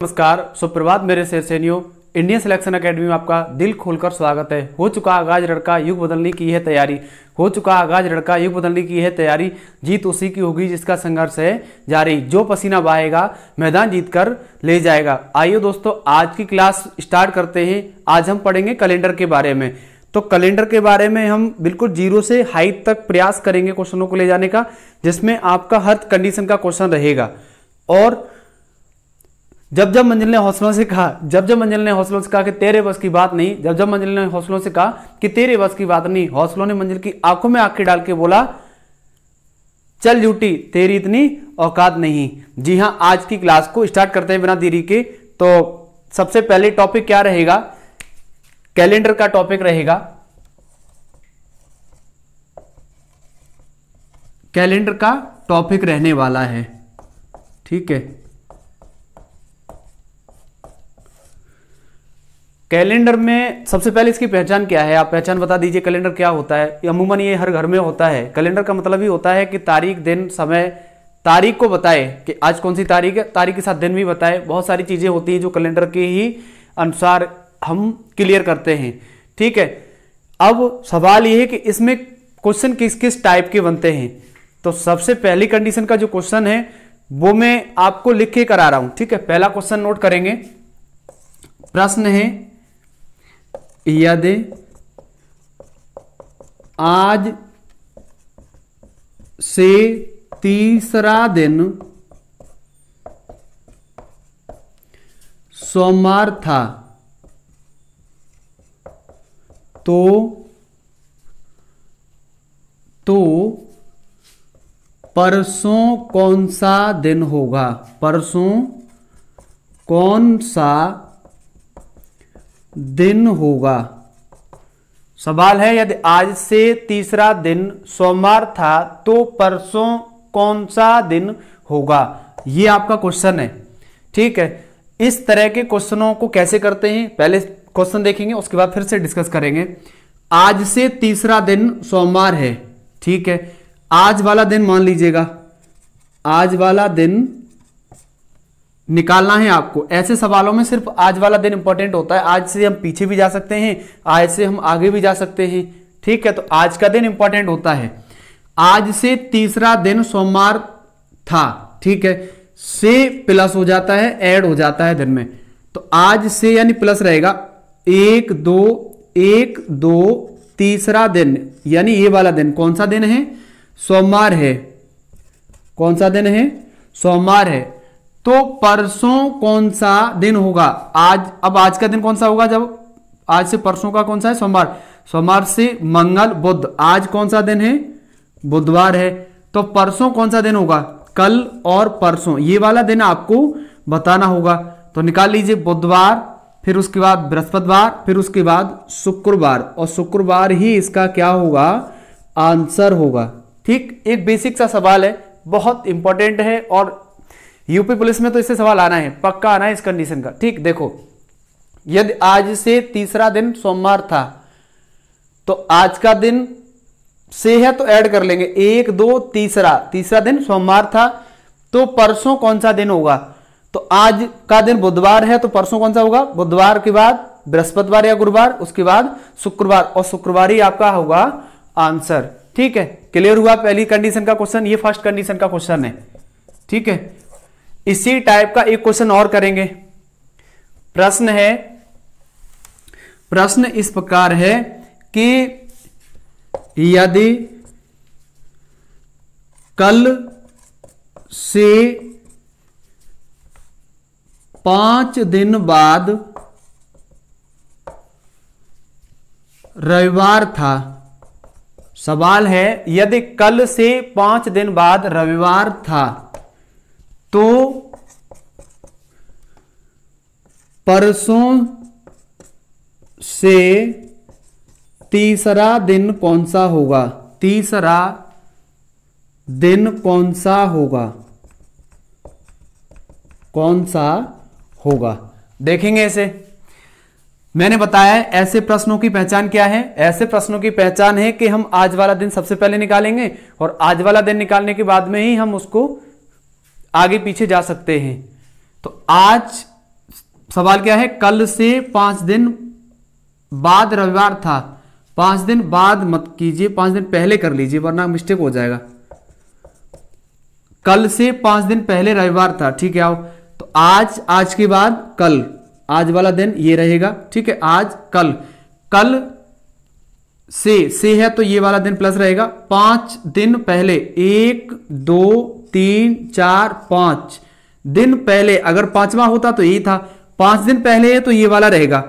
नमस्कार, सुप्रभात मेरे सैनियों। इंडियन सिलेक्शन एकेडमी में आपका दिल खोलकर स्वागत है। हो चुका आगाज लड़का युग बदलने की है तैयारी, हो चुका आगाज लड़का युग बदलने की है तैयारी। जीत उसी की होगी जिसका संघर्ष है जारी, जो पसीना बहाएगा मैदान जीत कर ले जाएगा। आइए दोस्तों, आज की क्लास स्टार्ट करते हैं। आज हम पढ़ेंगे कैलेंडर के बारे में। तो कैलेंडर के बारे में हम बिल्कुल जीरो से हाई तक प्रयास करेंगे क्वेश्चनों को ले जाने का, जिसमें आपका हर कंडीशन का क्वेश्चन रहेगा। और जब जब मंजिल ने हौसलों से कहा, जब जब मंजिल ने हौसलों से कहा कि तेरे बस की बात नहीं, जब जब मंजिल ने हौसलों से कहा कि तेरे बस की बात नहीं, हौसलों ने मंजिल की आंखों में आंखें डाल के बोला, चल झूठी तेरी इतनी औकात नहीं। जी हां, आज की क्लास को स्टार्ट करते हैं बिना देरी के। तो सबसे पहले टॉपिक क्या रहेगा? कैलेंडर का टॉपिक रहेगा। कैलेंडर का टॉपिक रहने वाला है, ठीक है। कैलेंडर में सबसे पहले इसकी पहचान क्या है? आप पहचान बता दीजिए। कैलेंडर क्या होता है? अमूमन ये हर घर में होता है। कैलेंडर का मतलब ही होता है कि तारीख, दिन, समय, तारीख को बताए कि आज कौन सी तारीख है, तारीख के साथ दिन भी बताए। बहुत सारी चीजें होती हैं जो कैलेंडर के ही अनुसार हम क्लियर करते हैं, ठीक है। अब सवाल यह है कि इसमें क्वेश्चन किस किस टाइप के बनते हैं। तो सबसे पहली कंडीशन का जो क्वेश्चन है वो मैं आपको लिख के करा रहा हूं, ठीक है। पहला क्वेश्चन नोट करेंगे। प्रश्न है, यदि आज से तीसरा दिन सोमवार था तो परसों कौन सा दिन होगा? परसों कौन सा दिन होगा? सवाल है, यदि आज से तीसरा दिन सोमवार था तो परसों कौन सा दिन होगा? ये आपका क्वेश्चन है, ठीक है। इस तरह के क्वेश्चनों को कैसे करते हैं, पहले क्वेश्चन देखेंगे, उसके बाद फिर से डिस्कस करेंगे। आज से तीसरा दिन सोमवार है, ठीक है। आज वाला दिन मान लीजिएगा, आज वाला दिन निकालना है आपको। ऐसे सवालों में सिर्फ आज वाला दिन इंपॉर्टेंट होता है। आज से हम पीछे भी जा सकते हैं, आज से हम आगे भी जा सकते हैं, ठीक है। तो आज का दिन इंपॉर्टेंट होता है। आज से तीसरा दिन सोमवार था, ठीक है। से प्लस हो जाता है, ऐड हो जाता है दिन में। तो आज से यानी प्लस रहेगा, 1 2 तीसरा दिन यानी ये वाला दिन कौन सा दिन है? सोमवार है। कौन सा दिन है? सोमवार है। तो परसों कौन सा दिन होगा? आज, अब आज का दिन कौन सा होगा? जब आज से परसों का कौन सा है? सोमवार। सोमवार से मंगल, बुध, आज कौन सा दिन है? बुधवार है। तो परसों कौन सा दिन होगा? कल और परसों, ये वाला दिन आपको बताना होगा। तो निकाल लीजिए, बुधवार, फिर उसके बाद बृहस्पतिवार, फिर उसके बाद शुक्रवार, और शुक्रवार ही इसका क्या होगा? आंसर होगा, ठीक। एक बेसिक सा सवाल है, बहुत इंपॉर्टेंट है, और यूपी पुलिस में तो इससे सवाल आना है, पक्का आना है इस कंडीशन का, ठीक। देखो, यदि आज से तीसरा दिन सोमवार था तो आज का दिन से है तो ऐड कर लेंगे, 1 2 तीसरा दिन सोमवार था तो परसों कौन सा दिन होगा? तो आज का दिन बुधवार है तो परसों कौन सा होगा? बुधवार के बाद बृहस्पतिवार या गुरुवार, उसके बाद शुक्रवार, और शुक्रवार ही आपका होगा आंसर, ठीक है। क्लियर हुआ पहली कंडीशन का क्वेश्चन? ये फर्स्ट कंडीशन का क्वेश्चन है, ठीक है। इसी टाइप का एक क्वेश्चन और करेंगे। प्रश्न है, प्रश्न इस प्रकार है कि यदि कल से 5 दिन बाद रविवार था। सवाल है, यदि कल से 5 दिन बाद रविवार था तो परसों से तीसरा दिन कौन सा होगा? तीसरा दिन कौन सा होगा? कौन सा होगा? देखेंगे ऐसे। मैंने बताया ऐसे प्रश्नों की पहचान क्या है। ऐसे प्रश्नों की पहचान है कि हम आज वाला दिन सबसे पहले निकालेंगे और आज वाला दिन निकालने के बाद में ही हम उसको आगे पीछे जा सकते हैं। तो आज सवाल क्या है, कल से 5 दिन बाद रविवार था। 5 दिन बाद मत कीजिए, 5 दिन पहले कर लीजिए वरना मिस्टेक हो जाएगा। कल से 5 दिन पहले रविवार था, ठीक है। आओ तो आज के बाद कल, आज वाला दिन ये रहेगा, ठीक है। आज कल, कल से है तो ये वाला दिन प्लस रहेगा। 5 दिन पहले, 1 2 3 4 5 दिन पहले, अगर 5वां होता तो यही था। 5 दिन पहले है तो ये वाला रहेगा।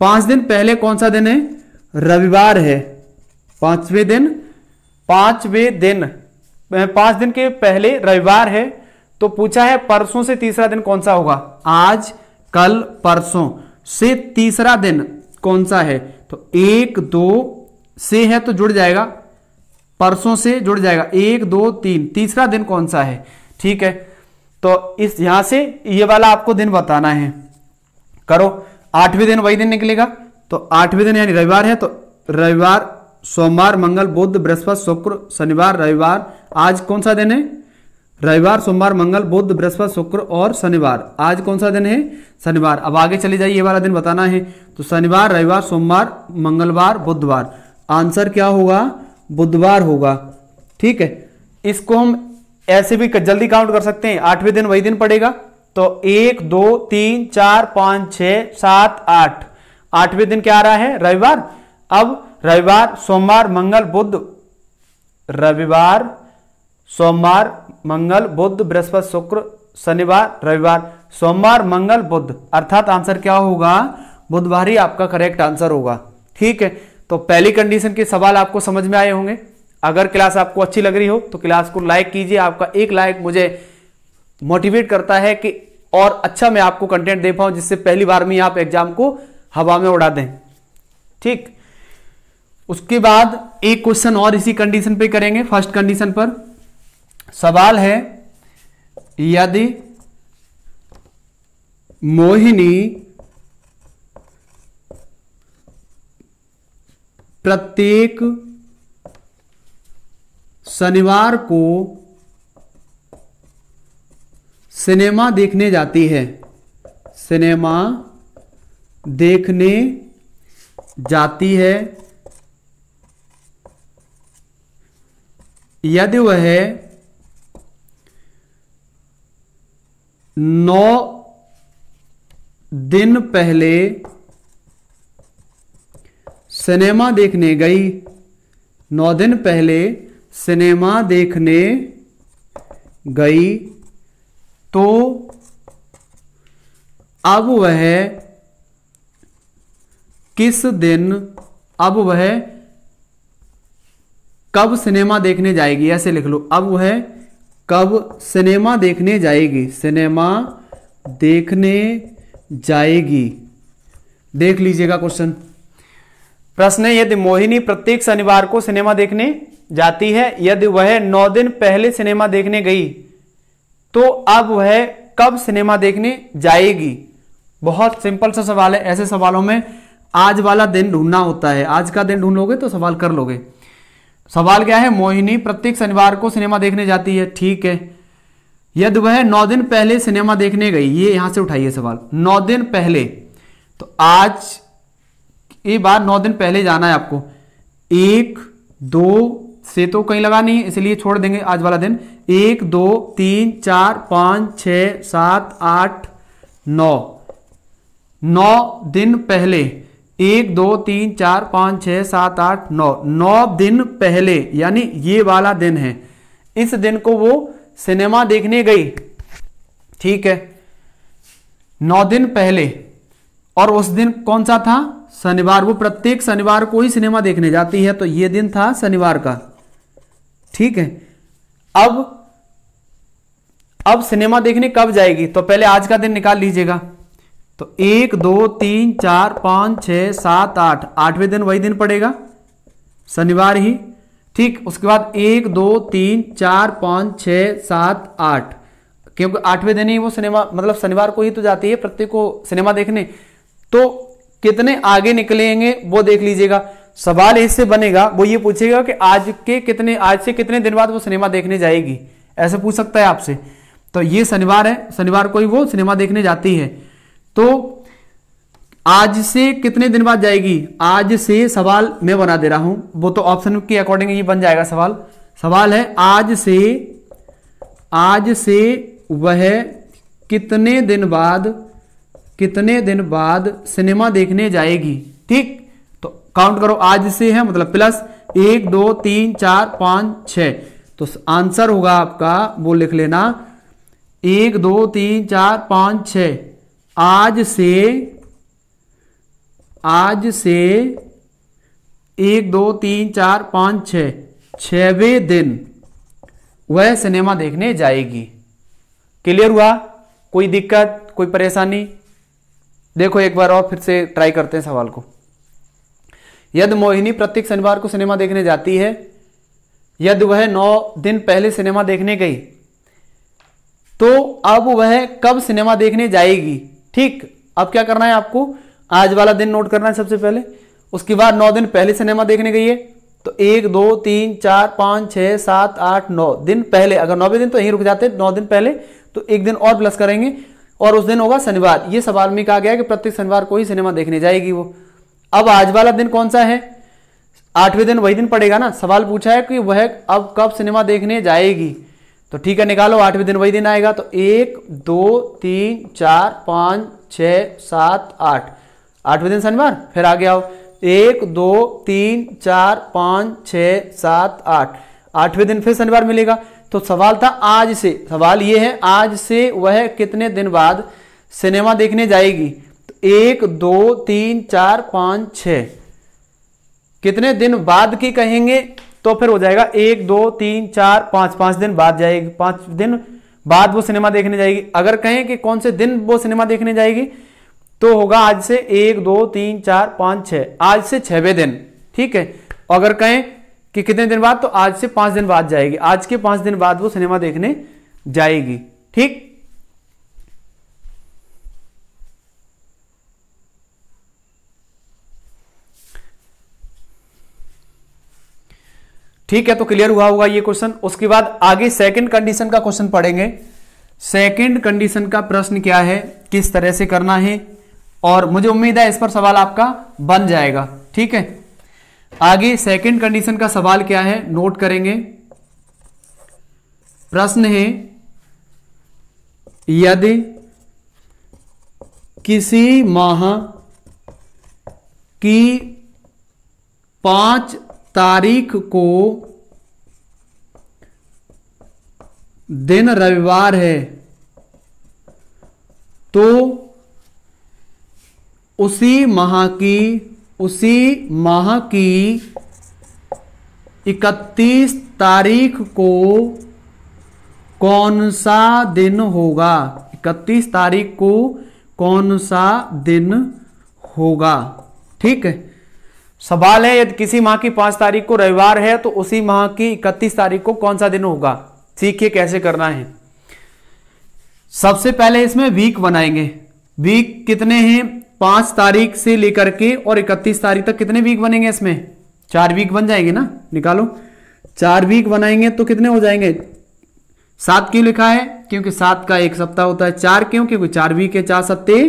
5 दिन पहले कौन सा दिन है, रविवार है। 5वें दिन 5 दिन के पहले रविवार है। तो पूछा है परसों से तीसरा दिन कौन सा होगा, आज कल परसों से तीसरा दिन कौन सा है, तो 1 2 से है तो जुड़ जाएगा, परसों से जुड़ जाएगा, 1 2 3 तीसरा दिन कौन सा है, ठीक है। तो इस यहां से ये वाला आपको दिन बताना है। करो, 8वें दिन वही दिन निकलेगा। तो 8वें दिन यानी रविवार है, तो रविवार, सोमवार, मंगल, बुध, बृहस्पति, शुक्र, शनिवार, रविवार। आज कौन सा दिन है, रविवार, सोमवार, मंगल, बुध, बृहस्पति, शुक्र और शनिवार। आज कौन सा दिन है, शनिवार। अब आगे चले जाइए, ये वाला दिन बताना है। तो शनिवार, रविवार, सोमवार, मंगलवार, बुधवार। आंसर क्या होगा, बुधवार होगा, ठीक है। इसको हम ऐसे भी जल्दी काउंट कर सकते हैं। 8वें दिन वही दिन पड़ेगा। तो 1 2 3 4 5 6 7 8, 8वें दिन क्या आ रहा है, रविवार। अब रविवार, सोमवार, मंगल, बुध, रविवार, सोमवार, मंगल, बुध, बृहस्पति, शुक्र, शनिवार, रविवार, सोमवार, मंगल, बुध, अर्थात आंसर क्या होगा, बुधवार ही आपका करेक्ट आंसर होगा, ठीक है। तो पहली कंडीशन के सवाल आपको समझ में आए होंगे। अगर क्लास आपको अच्छी लग रही हो तो क्लास को लाइक कीजिए। आपका एक लाइक मुझे मोटिवेट करता है कि और अच्छा मैं आपको कंटेंट दे पाऊं, जिससे पहली बार में आप एग्जाम को हवा में उड़ा दें, ठीक। उसके बाद एक क्वेश्चन और इसी कंडीशन पे करेंगे। फर्स्ट कंडीशन पर सवाल है, यदि मोहिनी प्रत्येक शनिवार को सिनेमा देखने जाती है, सिनेमा देखने जाती है, यदि वह 9 दिन पहले सिनेमा देखने गई, 9 दिन पहले सिनेमा देखने गई, तो अब वह किस दिन, अब वह कब सिनेमा देखने जाएगी, ऐसे लिख लो। अब वह कब सिनेमा देखने जाएगी, सिनेमा देखने जाएगी। देख लीजिएगा क्वेश्चन। प्रश्न है, यदि मोहिनी प्रत्येक शनिवार को सिनेमा देखने जाती है, यदि वह 9 दिन पहले सिनेमा देखने गई, तो अब वह कब सिनेमा देखने जाएगी। बहुत सिंपल सा सवाल है। ऐसे सवालों में आज वाला दिन ढूंढना होता है। आज का दिन ढूंढ लोगे तो सवाल कर लोगे। सवाल क्या है, मोहिनी प्रत्येक शनिवार को सिनेमा देखने जाती है, ठीक है। यदि वह 9 दिन पहले सिनेमा देखने गई, ये यहां से उठाइए सवाल, 9 दिन पहले। तो आज ये बार 9 दिन पहले जाना है आपको। 1 2 से तो कहीं लगा नहीं है, इसलिए छोड़ देंगे आज वाला दिन। 1 2 3 4 5 6 7 8 9, 9 दिन पहले, 1 2 3 4 5 6 7 8 9, 9 दिन पहले यानी ये वाला दिन है। इस दिन को वो सिनेमा देखने गई, ठीक है, 9 दिन पहले। और उस दिन कौन सा था, शनिवार। वो प्रत्येक शनिवार को ही सिनेमा देखने जाती है, तो ये दिन था शनिवार का, ठीक है। अब सिनेमा देखने कब जाएगी, तो पहले आज का दिन निकाल लीजिएगा। तो 1 2 3 4 5 6 7 8, 8वें दिन वही दिन पड़ेगा, शनिवार ही, ठीक। उसके बाद 1 2 3 4 5 6 7 8, क्योंकि 8वें दिन ही वो सिनेमा, मतलब शनिवार को ही तो जाती है प्रत्येक को सिनेमा देखने। तो कितने आगे निकलेंगे वो देख लीजिएगा। सवाल इससे बनेगा, वो ये पूछेगा कि आज से कितने दिन बाद वो सिनेमा देखने जाएगी, ऐसे पूछ सकता है आपसे। तो ये शनिवार है, शनिवार को ही वो सिनेमा देखने जाती है, तो आज से कितने दिन बाद जाएगी, आज से सवाल मैं बना दे रहा हूं, वो तो ऑप्शन के अकॉर्डिंग ये बन जाएगा सवाल। सवाल है आज से वह कितने दिन बाद सिनेमा देखने जाएगी। ठीक, तो काउंट करो, आज से है मतलब प्लस 1 2 3 4 5 6, तो आंसर होगा आपका वो लिख लेना 1 2 3 4 5 6। आज से 1 2 3 4 5 6, 6वें दिन वह सिनेमा देखने जाएगी। क्लियर हुआ? कोई दिक्कत, कोई परेशानी? देखो एक बार और फिर से ट्राई करते हैं सवाल को। यदि मोहिनी प्रत्येक शनिवार को सिनेमा देखने जाती है, यदि वह 9 दिन पहले सिनेमा देखने गई, तो अब वह कब सिनेमा देखने जाएगी। ठीक, अब क्या करना है आपको, आज वाला दिन नोट करना है सबसे पहले, उसके बाद 9 दिन पहले सिनेमा देखने गई है, तो 1 2 3 4 5 6 7 8 9 दिन पहले, अगर 9वें दिन तो यहीं रुक जाते, 9 दिन पहले तो एक दिन और प्लस करेंगे और उस दिन होगा शनिवार। ये सवाल में कहा गया कि प्रत्येक शनिवार को ही सिनेमा देखने जाएगी वो। अब आज वाला दिन कौन सा है, 8वें दिन वही दिन पड़ेगा ना। सवाल पूछा है कि वह अब कब सिनेमा देखने जाएगी, तो ठीक है निकालो, 8वें दिन वही दिन आएगा, तो 1 2 3 4 5 6 7 8, 8वें दिन शनिवार। फिर आगे आओ, 1 2 3 4 5 6 7 8, 8वें दिन फिर शनिवार मिलेगा। तो सवाल था आज से, सवाल ये है आज से वह कितने दिन बाद सिनेमा देखने जाएगी। तो 1 2 3 4 5 6, कितने दिन बाद की कहेंगे तो फिर हो जाएगा 1 2 3 4 5, 5 दिन बाद जाएगी, 5 दिन बाद वो सिनेमा देखने जाएगी। अगर कहें कि कौन से दिन वो सिनेमा देखने जाएगी, तो होगा आज से 1 2 3 4 5 6, आज से 6वें दिन। ठीक है, अगर कहें कि कितने दिन बाद, तो आज से 5 दिन बाद जाएगी, आज के 5 दिन बाद वो सिनेमा देखने जाएगी। ठीक, ठीक है, तो क्लियर हुआ होगा ये क्वेश्चन। उसके बाद आगे सेकंड कंडीशन का क्वेश्चन पढ़ेंगे। सेकंड कंडीशन का प्रश्न क्या है, किस तरह से करना है, और मुझे उम्मीद है इस पर सवाल आपका बन जाएगा। ठीक है, आगे सेकंड कंडीशन का सवाल क्या है नोट करेंगे। प्रश्न है, यदि किसी माह की 5 तारीख को दिन रविवार है, तो उसी माह की 31 तारीख को कौन सा दिन होगा। 31 तारीख को कौन सा दिन होगा। ठीक है, सवाल है यदि किसी माह की 5 तारीख को रविवार है, तो उसी माह की 31 तारीख को कौन सा दिन होगा। सीखिए कैसे करना है। सबसे पहले इसमें वीक बनाएंगे। वीक कितने हैं, 5 तारीख से लेकर के और 31 तारीख तक कितने वीक बनेंगे, इसमें 4 वीक बन जाएंगे ना। निकालो, 4 वीक बनाएंगे तो कितने हो जाएंगे। 7 क्यों लिखा है, क्योंकि 7 का 1 सप्ताह होता है। 4 क्यों, क्योंकि 4 वीक है, 4 सत्ते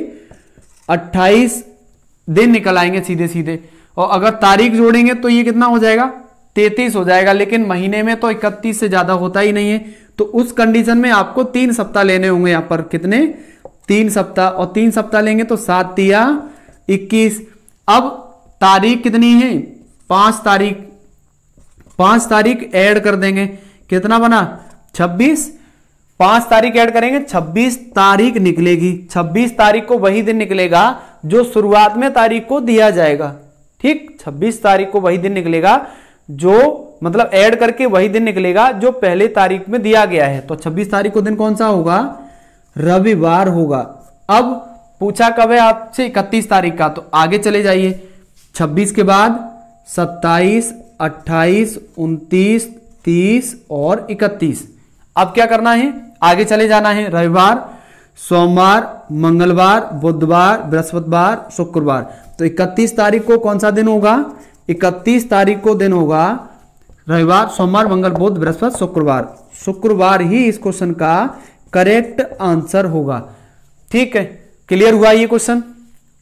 28 दिन निकल आएंगे सीधे सीधे। और अगर तारीख जोड़ेंगे तो ये कितना हो जाएगा, 33 हो जाएगा। लेकिन महीने में तो 31 से ज्यादा होता ही नहीं है, तो उस कंडीशन में आपको 3 सप्ताह लेने होंगे। यहां पर कितने, 3 सप्ताह, और 3 सप्ताह लेंगे तो 7 तिया 21। अब तारीख कितनी है, 5 तारीख। 5 तारीख ऐड कर देंगे, कितना बना 26। 5 तारीख ऐड करेंगे, 26 तारीख निकलेगी। 26 तारीख को वही दिन निकलेगा जो शुरुआत में तारीख को दिया जाएगा। ठीक, 26 तारीख को वही दिन निकलेगा जो मतलब ऐड करके वही दिन निकलेगा जो पहले तारीख में दिया गया है। तो 26 तारीख को दिन कौन सा होगा, रविवार होगा। अब पूछा कब है आपसे, 31 तारीख का, तो आगे चले जाइए। 26 के बाद 27, 28, 29, 30 और 31। अब क्या करना है, आगे चले जाना है। रविवार, सोमवार, मंगलवार, बुधवार, बृहस्पतिवार, शुक्रवार। तो 31 तारीख को कौन सा दिन होगा, 31 तारीख को दिन होगा रविवार, सोमवार, मंगल, बुध, बृहस्पति, शुक्रवार। शुक्रवार ही इस क्वेश्चन का करेक्ट आंसर होगा। ठीक है, क्लियर हुआ ये क्वेश्चन?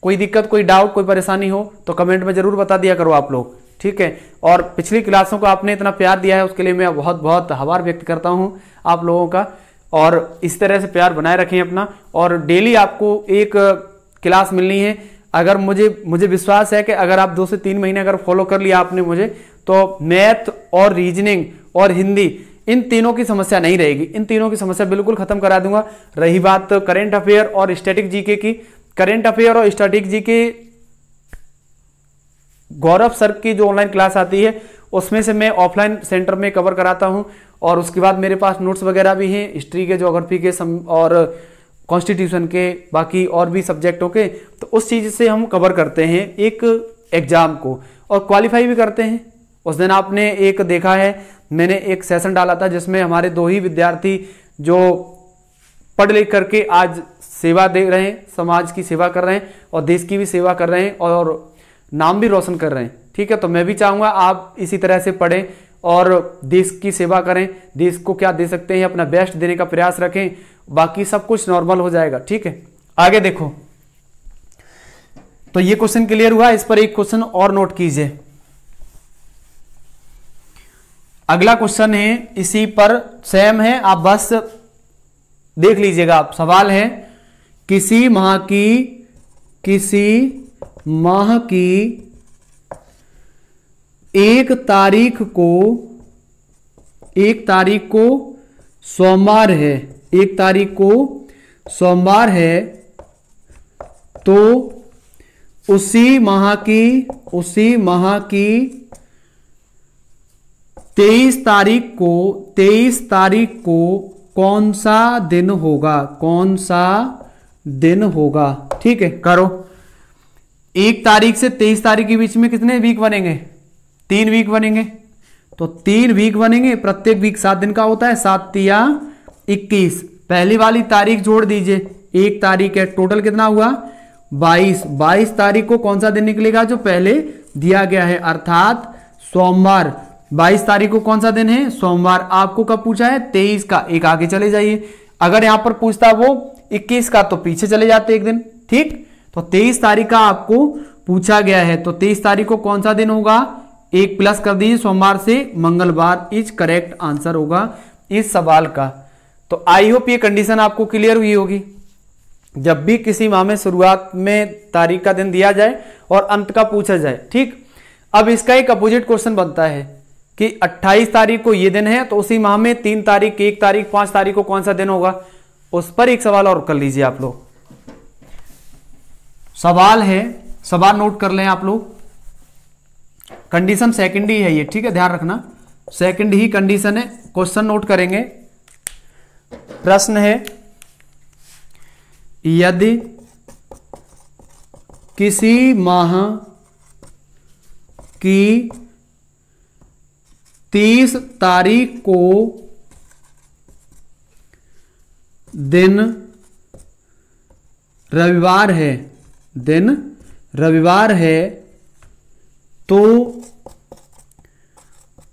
कोई दिक्कत, कोई डाउट, कोई परेशानी हो तो कमेंट में जरूर बता दिया करो आप लोग, ठीक है। और पिछली क्लासों को आपने इतना प्यार दिया है उसके लिए मैं बहुत बहुत आभार व्यक्त करता हूं आप लोगों का। और इस तरह से प्यार बनाए रखें अपना, और डेली आपको एक क्लास मिलनी है। अगर मुझे विश्वास है कि अगर आप 2 से 3 महीने अगर फॉलो कर लिया आपने मुझे, तो मैथ और रीजनिंग और हिंदी, इन तीनों की समस्या नहीं रहेगी। इन तीनों की समस्या बिल्कुल खत्म करा दूंगा। रही बात करंट अफेयर और स्टैटिक जीके की, करंट अफेयर और स्टैटिक जीके गौरव सर की जो ऑनलाइन क्लास आती है उसमें से मैं ऑफलाइन सेंटर में कवर कराता हूं। और उसके बाद मेरे पास नोट्स वगैरह भी हैं हिस्ट्री के, ज्योग्राफी के और कॉन्स्टिट्यूशन के, बाकी और भी सब्जेक्टों के। तो उस चीज से हम कवर करते हैं एक एग्जाम को और क्वालिफाई भी करते हैं। उस दिन आपने एक देखा है, मैंने एक सेशन डाला था जिसमें हमारे 2 ही विद्यार्थी जो पढ़ लिख करके आज सेवा दे रहे हैं, समाज की सेवा कर रहे हैं और देश की भी सेवा कर रहे हैं और नाम भी रोशन कर रहे हैं, ठीक है। तो मैं भी चाहूंगा आप इसी तरह से पढ़ें और देश की सेवा करें। देश को क्या दे सकते हैं, अपना बेस्ट देने का प्रयास रखें, बाकी सब कुछ नॉर्मल हो जाएगा, ठीक है। आगे देखो, तो ये क्वेश्चन क्लियर हुआ। इस पर एक क्वेश्चन और नोट कीजिए। अगला क्वेश्चन है इसी पर सेम है, आप बस देख लीजिएगा। आप सवाल है, किसी माह की 1 तारीख को सोमवार है, 1 तारीख को सोमवार है, तो उसी माह की 23 तारीख को कौन सा दिन होगा? कौन सा दिन होगा? ठीक है, करो। 1 तारीख से 23 तारीख के बीच में कितने वीक बनेंगे? 3 वीक बनेंगे। तो 3 वीक बनेंगे, प्रत्येक वीक 7 दिन का होता है, 7 तिया 21। पहली वाली तारीख जोड़ दीजिए, 1 तारीख है, टोटल कितना हुआ? 22 तारीख को कौन सा दिन निकलेगा? जो पहले दिया गया है, अर्थात सोमवार। 22 तारीख को कौन सा दिन है? सोमवार। आपको कब पूछा है? 23 का, एक आगे चले जाइए। अगर यहां पर पूछता वो 21 का तो पीछे चले जाते एक दिन, ठीक। तो 23 तारीख का आपको पूछा गया है, तो 23 तारीख को कौन सा दिन होगा? 1 प्लस कर दीजिए, सोमवार से मंगलवार इज करेक्ट आंसर होगा इस सवाल का। तो आई होप ये कंडीशन आपको क्लियर हुई होगी। जब भी किसी माह में शुरुआत में तारीख का दिन दिया जाए और अंत का पूछा जाए, ठीक। अब इसका एक अपोजिट क्वेश्चन बनता है कि 28 तारीख को ये दिन है, तो उसी माह में 3 तारीख, 1 तारीख, 5 तारीख को कौन सा दिन होगा? उस पर एक सवाल और कर लीजिए आप लोग। सवाल है, सवाल नोट कर लें आप लोग। कंडीशन सेकंड ही है ये, ठीक है, ध्यान रखना, सेकंड ही कंडीशन है। क्वेश्चन नोट करेंगे। प्रश्न है, यदि किसी माह की 30 तारीख को दिन रविवार है, तो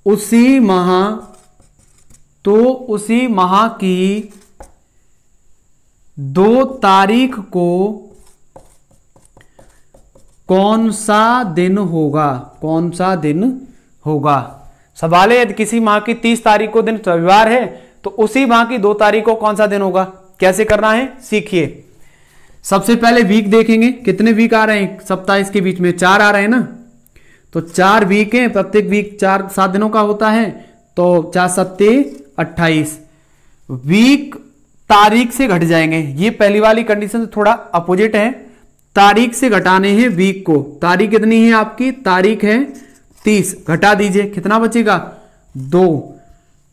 उसी माह की 2 तारीख को कौन सा दिन होगा? कौन सा दिन होगा? सवाल है, यदि किसी माह की 30 तारीख को दिन रविवार है, तो उसी माह की 2 तारीख को कौन सा दिन होगा? कैसे करना है सीखिए। सबसे पहले वीक देखेंगे, कितने वीक आ रहे हैं सप्ताह इसके बीच में? 4 आ रहे हैं ना, तो 4 वीक हैं, प्रत्येक वीक 7 दिनों का होता है, तो 4 सत्ते 28 वीक तारीख से घट जाएंगे। ये पहली वाली कंडीशन से थोड़ा अपोजिट है, तारीख से घटाने हैं वीक को। तारीख कितनी है आपकी? तारीख है 30, घटा दीजिए, कितना बचेगा? 2,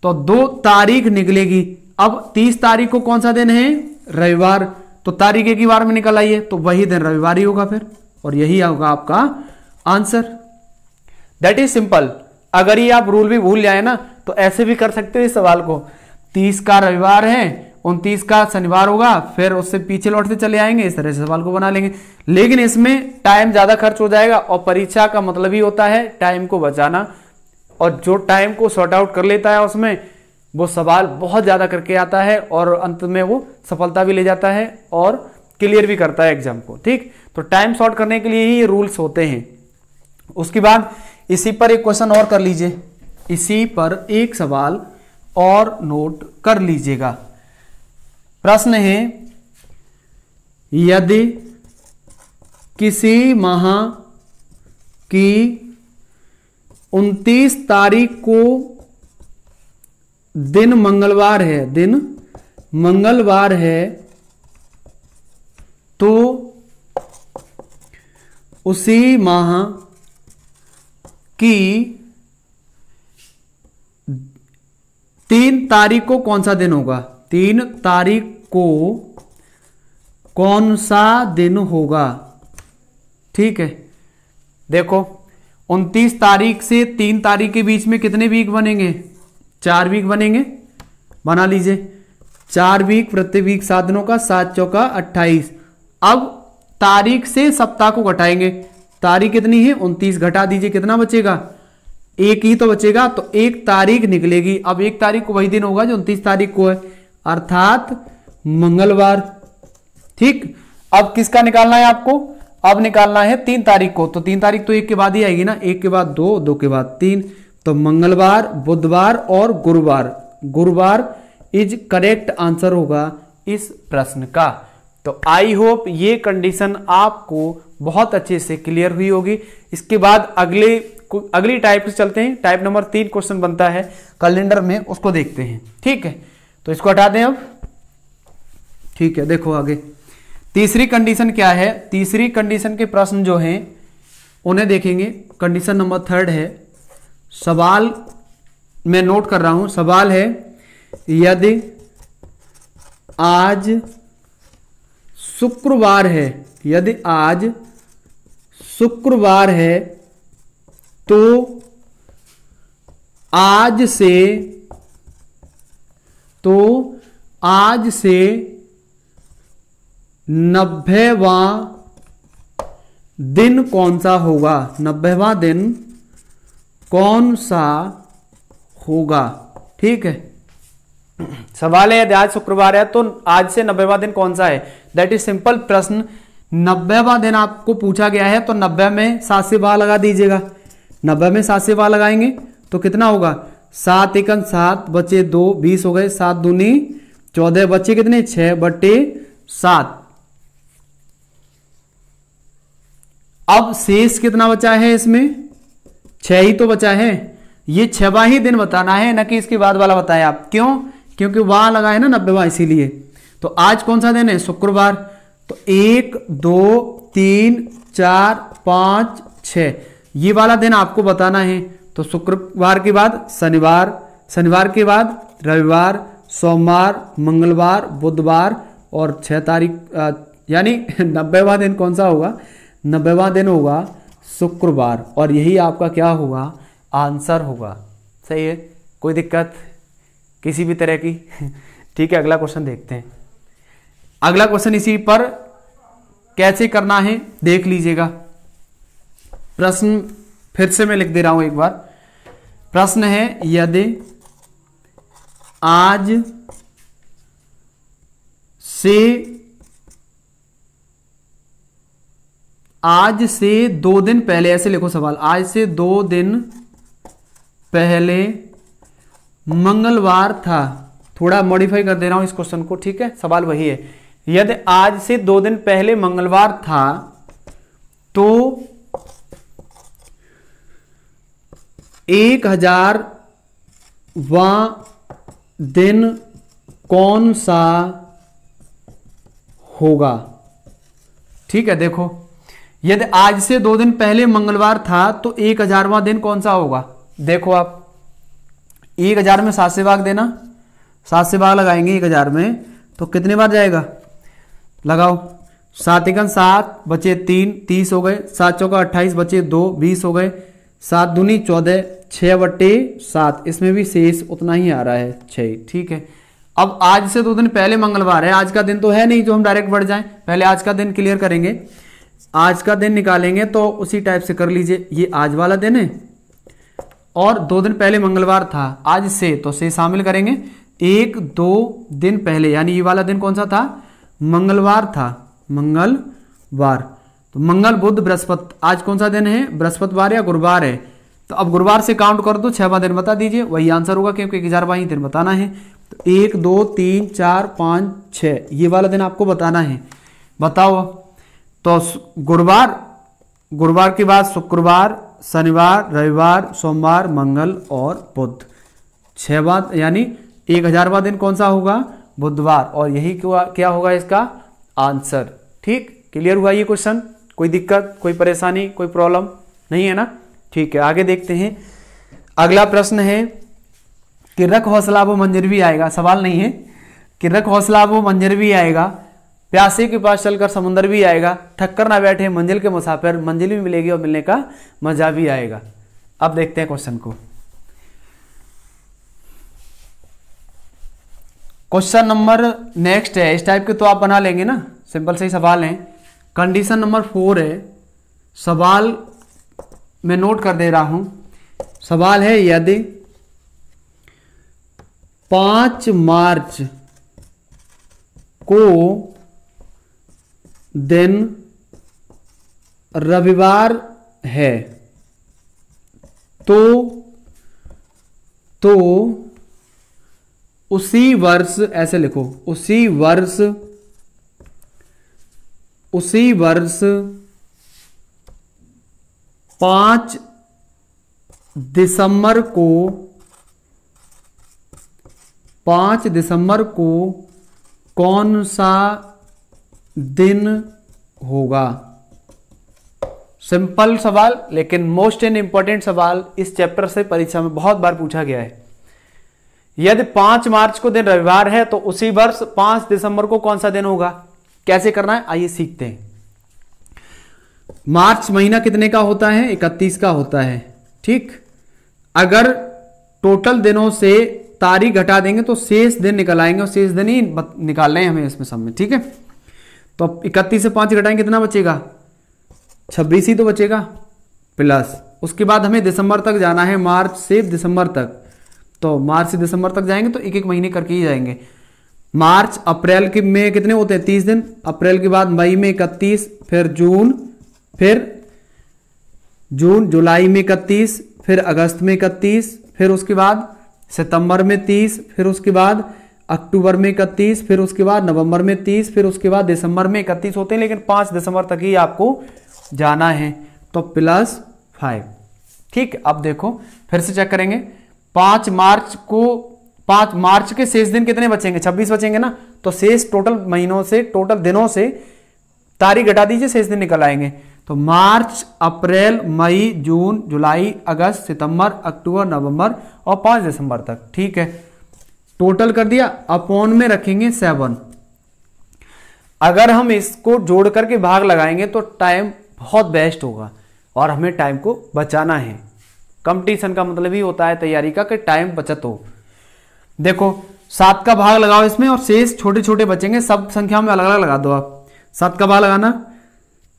तो 2 तारीख निकलेगी। अब 30 तारीख को कौन सा दिन है? रविवार, तो तारीख एक ही बार में निकल आई है, तो वही दिन रविवार ही होगा फिर, और यही होगा आपका आंसर। That is simple. अगर ये आप रूल भी भूल जाए ना, तो ऐसे भी कर सकते हो इस सवाल को। 30 का रविवार है, 29 का शनिवार होगा, फिर उससे पीछे लौटते चले आएंगे, इस तरह से सवाल को बना लेंगे। लेकिन इसमें टाइम ज्यादा खर्च हो जाएगा, और परीक्षा का मतलब ही होता है टाइम को बचाना, और जो टाइम को सॉर्ट आउट कर लेता है उसमें वो सवाल बहुत ज्यादा करके आता है और अंत में वो सफलता भी ले जाता है और क्लियर भी करता है एग्जाम को। ठीक, तो टाइम शॉर्ट करने के लिए ही ये रूल्स होते हैं। उसके बाद इसी पर एक क्वेश्चन और कर लीजिए, इसी पर एक सवाल और नोट कर लीजिएगा। प्रश्न है, यदि किसी माह की 29 तारीख को दिन मंगलवार है, तो उसी माह की 3 तारीख को कौन सा दिन होगा? 3 तारीख को कौन सा दिन होगा? ठीक है, देखो 29 तारीख से 3 तारीख के बीच में कितने वीक बनेंगे? 4 वीक बनेंगे। बना लीजिए, 4 वीक, प्रति वीक 7 दिनों का, 7 चौका 28। अब तारीख से सप्ताह को घटाएंगे, तारीख कितनी है? 29, घटा दीजिए, कितना बचेगा? एक ही तो बचेगा, तो 1 तारीख निकलेगी। अब 1 तारीख को वही दिन होगा जो 29 तारीख को है, अर्थात मंगलवार। ठीक, अब किसका निकालना है आपको? अब निकालना है 3 तारीख को, तो 3 तारीख तो 1 के बाद ही आएगी ना, 1 के बाद 2, 2 के बाद 3, तो मंगलवार, बुधवार और गुरुवार। गुरुवार इज करेक्ट आंसर होगा इस प्रश्न का। तो आई होप ये कंडीशन आपको बहुत अच्छे से क्लियर हुई होगी। इसके बाद अगली टाइप से चलते हैं। टाइप नंबर 3 क्वेश्चन बनता है कैलेंडर में, उसको देखते हैं। ठीक है, तो इसको हटा दें अब। ठीक है, देखो आगे तीसरी कंडीशन क्या है। तीसरी कंडीशन के प्रश्न जो हैं उन्हें देखेंगे। कंडीशन नंबर 3 है, सवाल मैं नोट कर रहा हूं। सवाल है, यदि आज शुक्रवार है, यदि आज शुक्रवार है, तो आज से 90वां दिन कौन सा होगा? 90वां दिन कौन सा होगा? ठीक है, सवाल है, यदि आज शुक्रवार है तो आज से 90वां दिन कौन सा है? दैट इज सिंपल प्रश्न। 90वां दिन आपको पूछा गया है, तो 90 में 7 से भाग लगा दीजिएगा। 90 में 7 से भाग लगाएंगे तो कितना होगा? 7 एकम 7 बचे 2, 20 हो गए। 7 दूनी 14, बचे कितने? 6/7। अब शेष कितना बचा है इसमें? 6 ही तो बचा है। ये 6वां ही दिन बताना है, न कि इसके बाद वाला बताएं आप। क्यों? क्योंकि वहां लगा है ना 90वां, इसीलिए। तो आज कौन सा दिन है? शुक्रवार। तो 1, 2, 3, 4, 5, 6 ये वाला दिन आपको बताना है। तो शुक्रवार के बाद शनिवार, शनिवार के बाद रविवार, सोमवार, मंगलवार, बुधवार और 6 तारीख यानी 90वां दिन कौन सा होगा? 90वां दिन होगा शुक्रवार। और यही आपका क्या होगा? आंसर होगा। सही है, कोई दिक्कत किसी भी तरह की? ठीक है, अगला क्वेश्चन देखते हैं। अगला क्वेश्चन इसी पर कैसे करना है देख लीजिएगा। प्रश्न फिर से मैं लिख दे रहा हूं एक बार। प्रश्न है, यदि आज से 2 दिन पहले, ऐसे लिखो सवाल, आज से 2 दिन पहले मंगलवार था। थोड़ा मॉडिफाई कर दे रहा हूं इस क्वेश्चन को। ठीक है, सवाल वही है। यदि आज से 2 दिन पहले मंगलवार था, तो 1000वां दिन कौन सा होगा? ठीक है, देखो यदि आज से 2 दिन पहले मंगलवार था तो 1000वां दिन कौन सा होगा? देखो आप 1000 में 7 से भाग देना, 7 से भाग लगाएंगे 1000 में तो कितने बार जाएगा? लगाओ। 7 एकम 7 बचे 3, 30 हो गए। 7 चौका 28 बचे 2, 20 हो गए। 7 दूनी 14, 6/7। इसमें भी शेष उतना ही आ रहा है, 6। ठीक है, अब आज से 2 दिन पहले मंगलवार है। आज का दिन तो है नहीं जो हम डायरेक्ट बढ़ जाएं, पहले आज का दिन क्लियर करेंगे। आज का दिन निकालेंगे तो उसी टाइप से कर लीजिए। ये आज वाला दिन है और 2 दिन पहले मंगलवार था। आज से तो से शामिल करेंगे। 1-2 दिन पहले, यानी ये वाला दिन कौन सा था? मंगलवार था। मंगलवार। तो मंगल बुध बृहस्पति, आज कौन सा दिन है? बृहस्पतिवार या गुरुवार है। तो अब गुरुवार से काउंट कर दो, 6वां दिन बता दीजिए, वही आंसर होगा क्योंकि 11वां ही दिन बताना है। तो 1 2 3 4 5 6 ये वाला दिन आपको बताना है। बताओ। तो गुरुवार के बाद शुक्रवार, शनिवार, रविवार, सोमवार, मंगल और बुध। 6वां यानी 1000वां दिन कौन सा होगा? बुधवार। और यही क्या होगा इसका आंसर। ठीक, क्लियर हुआ ये क्वेश्चन? कोई दिक्कत, कोई परेशानी, कोई प्रॉब्लम नहीं है ना? ठीक है, आगे देखते हैं। अगला प्रश्न है किर्रक हौसला वो मंजर भी आएगा। सवाल नहीं है, किर्रक हौसला वो मंजर भी आएगा, प्यासे के पास चलकर समुंदर भी आएगा, ठक्कर ना बैठे मंजिल के मुसाफिर, मंजिल भी मिलेगी और मिलने का मजा भी आएगा। अब देखते हैं क्वेश्चन को। क्वेश्चन नंबर नेक्स्ट है, इस टाइप के तो आप बना लेंगे ना, सिंपल से ही सवाल है। कंडीशन नंबर 4 है, सवाल मैं नोट कर दे रहा हूं। सवाल है यदि 5 मार्च को दिन रविवार है तो उसी वर्ष, ऐसे लिखो, उसी वर्ष 5 दिसंबर को कौन सा दिन होगा? सिंपल सवाल, लेकिन मोस्ट एंड इंपॉर्टेंट सवाल इस चैप्टर से परीक्षा में बहुत बार पूछा गया है। यदि 5 मार्च को दिन रविवार है तो उसी वर्ष 5 दिसंबर को कौन सा दिन होगा? कैसे करना है आइए सीखते हैं। मार्च महीना कितने का होता है? 31 का होता है। ठीक, अगर टोटल दिनों से तारीख घटा देंगे तो शेष दिन निकल आएंगे और शेष दिन ही निकालना है हमें इसमें सब में। ठीक है, तो 31 से 5 घटाएंगे कितना बचेगा? 26 ही तो बचेगा, प्लस उसके बाद हमें दिसंबर तक जाना है, मार्च से दिसंबर तक। तो मार्च से दिसंबर तक जाएंगे तो एक एक महीने करके ही जाएंगे। मार्च अप्रैल के में कितने होते हैं? 30 दिन। अप्रैल के बाद मई में 31, फिर जून, जुलाई में 31, फिर अगस्त में 31, फिर उसके बाद सितंबर में 30, फिर उसके बाद अक्टूबर में 31, फिर उसके बाद नवंबर में 30, फिर उसके बाद दिसंबर में 31 होते हैं, लेकिन 5 दिसंबर तक ही आपको जाना है। तो +5। ठीक, अब देखो फिर से चेक करेंगे। 5 मार्च के शेष दिन कितने बचेंगे? 26 बचेंगे ना। तो शेष टोटल महीनों से, टोटल दिनों से तारीख घटा दीजिए, शेष दिन निकल आएंगे। तो मार्च, अप्रैल, मई, जून, जुलाई, अगस्त, सितंबर, अक्टूबर, नवंबर और 5 दिसंबर तक। ठीक है, टोटल कर दिया, अपॉन में रखेंगे 7। अगर हम इसको जोड़ करके भाग लगाएंगे तो टाइम बहुत बेस्ट होगा और हमें टाइम को बचाना है। कंपटीशन का मतलब ही होता है तैयारी का कि टाइम बचत हो। देखो 7 का भाग लगाओ इसमें और शेष छोटे छोटे बचेंगे, सब संख्या में अलग अलग लगा दो आप। 7 का भाग लगाना,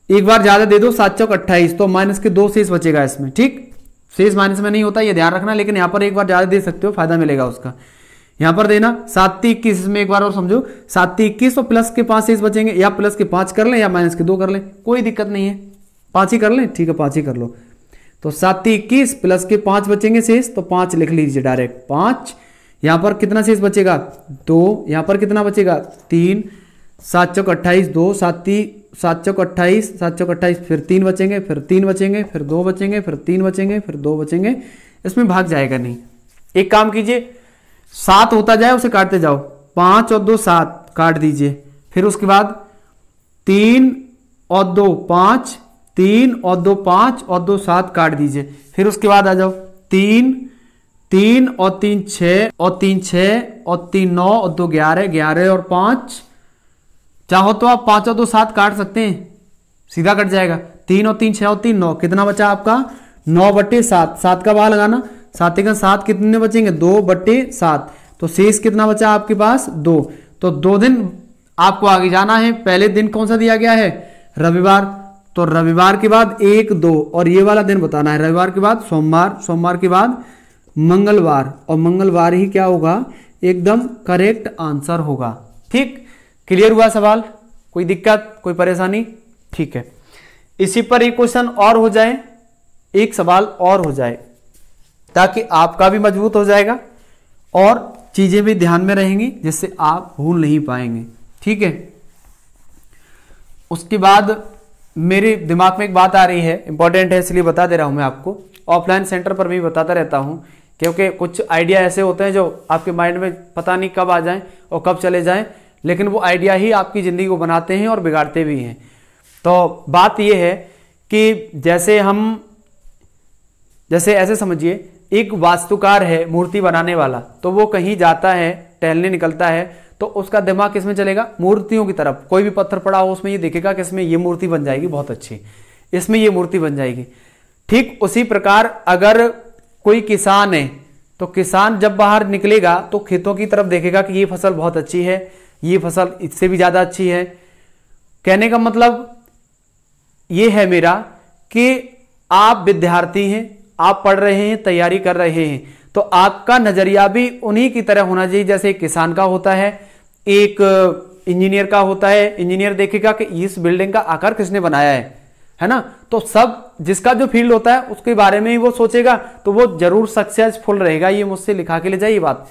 एक बार ज्यादा दे दो, 7 चौक 28, तो माइनस के 2 शेष बचेगा इसमें। ठीक, शेष माइनस में नहीं होता, ये ध्यान रखना, लेकिन यहां पर एक बार ज्यादा दे सकते हो, फायदा मिलेगा उसका। यहां पर देना 7 × 21, इसमें एक बार और समझो, 7 × 21 तो प्लस के 5 शेष बचेंगे, या प्लस के 5 कर लें या माइनस के 2 कर लें, कोई दिक्कत नहीं है। 5 ही कर लें, ठीक है 5 ही कर लो। तो 7 × 21 प्लस के 5 बचेंगे शेष, तो 5 लिख लीजिए डायरेक्ट 5। यहां पर कितना शेष बचेगा? 2। यहां पर कितना बचेगा? 3। 7 चौक 28, 2, 7 चौक 28, 7 चौक 28, फिर 3 बचेंगे, फिर 3 बचेंगे, फिर 2 बचेंगे, फिर 3 बचेंगे, फिर 2 बचेंगे। इसमें भाग जाएगा नहीं। एक काम कीजिए, 7 होता जाए उसे काटते जाओ, 5 और 2 7 काट दीजिए, फिर उसके बाद 3 और 2 5, 3 और 2 5 और 2 7 काट दीजिए, फिर उसके बाद आ जाओ 3 और 3 6 और 3 6 और 3 9 और 2 11, 11 और 5, चाहो तो आप 5 और 2 7 काट सकते हैं, सीधा कट जाएगा। 3 और 3 6 और 3 9, कितना बचा आपका? 9/7। 7 का भाग लगाना, 7 का 7 कितने बचेंगे? 2/7। तो शेष कितना बचा आपके पास? 2। तो 2 दिन आपको आगे जाना है। पहले दिन कौन सा दिया गया है? रविवार। तो रविवार के बाद 1 2 और ये वाला दिन बताना है। रविवार के बाद सोमवार, सोमवार के बाद मंगलवार, और मंगलवार ही क्या होगा? एकदम करेक्ट आंसर होगा। ठीक, क्लियर हुआ सवाल? कोई दिक्कत, कोई परेशानी? ठीक है, इसी पर एक क्वेश्चन और हो जाए, एक सवाल और हो जाए, ताकि आपका भी मजबूत हो जाएगा और चीजें भी ध्यान में रहेंगी, जिससे आप भूल नहीं पाएंगे। ठीक है, उसके बाद मेरे दिमाग में एक बात आ रही है, इंपॉर्टेंट है इसलिए बता दे रहा हूं मैं आपको। ऑफलाइन सेंटर पर भी बताता रहता हूं, क्योंकि कुछ आइडिया ऐसे होते हैं जो आपके माइंड में पता नहीं कब आ जाएं और कब चले जाएं, लेकिन वो आइडिया ही आपकी ज़िंदगी को बनाते हैं और बिगाड़ते भी हैं। तो बात ये है कि जैसे ऐसे समझिए, एक वास्तुकार है, मूर्ति बनाने वाला, तो वो कहीं जाता है, टहलने निकलता है, तो उसका दिमाग किसमें चलेगा? मूर्तियों की तरफ। कोई भी पत्थर पड़ा हो उसमें ये देखेगा कि इसमें ये मूर्ति बन जाएगी बहुत अच्छी, इसमें ये मूर्ति बन जाएगी। ठीक उसी प्रकार अगर कोई किसान है, तो किसान जब बाहर निकलेगा तो खेतों की तरफ देखेगा कि ये फसल बहुत अच्छी है, ये फसल इससे भी ज्यादा अच्छी है। कहने का मतलब ये है मेरा कि आप विद्यार्थी हैं, आप पढ़ रहे हैं, तैयारी कर रहे हैं, तो आपका नजरिया भी उन्हीं की तरह होना चाहिए जैसे एक किसान का होता है, एक इंजीनियर का होता है। इंजीनियर देखेगा कि इस बिल्डिंग का आकार किसने बनाया है ना? तो सब जिसका जो फील्ड होता है उसके बारे में ही वो सोचेगा, तो वो जरूर सक्सेसफुल रहेगा। ये मुझसे लिखा के ले जाइए बात,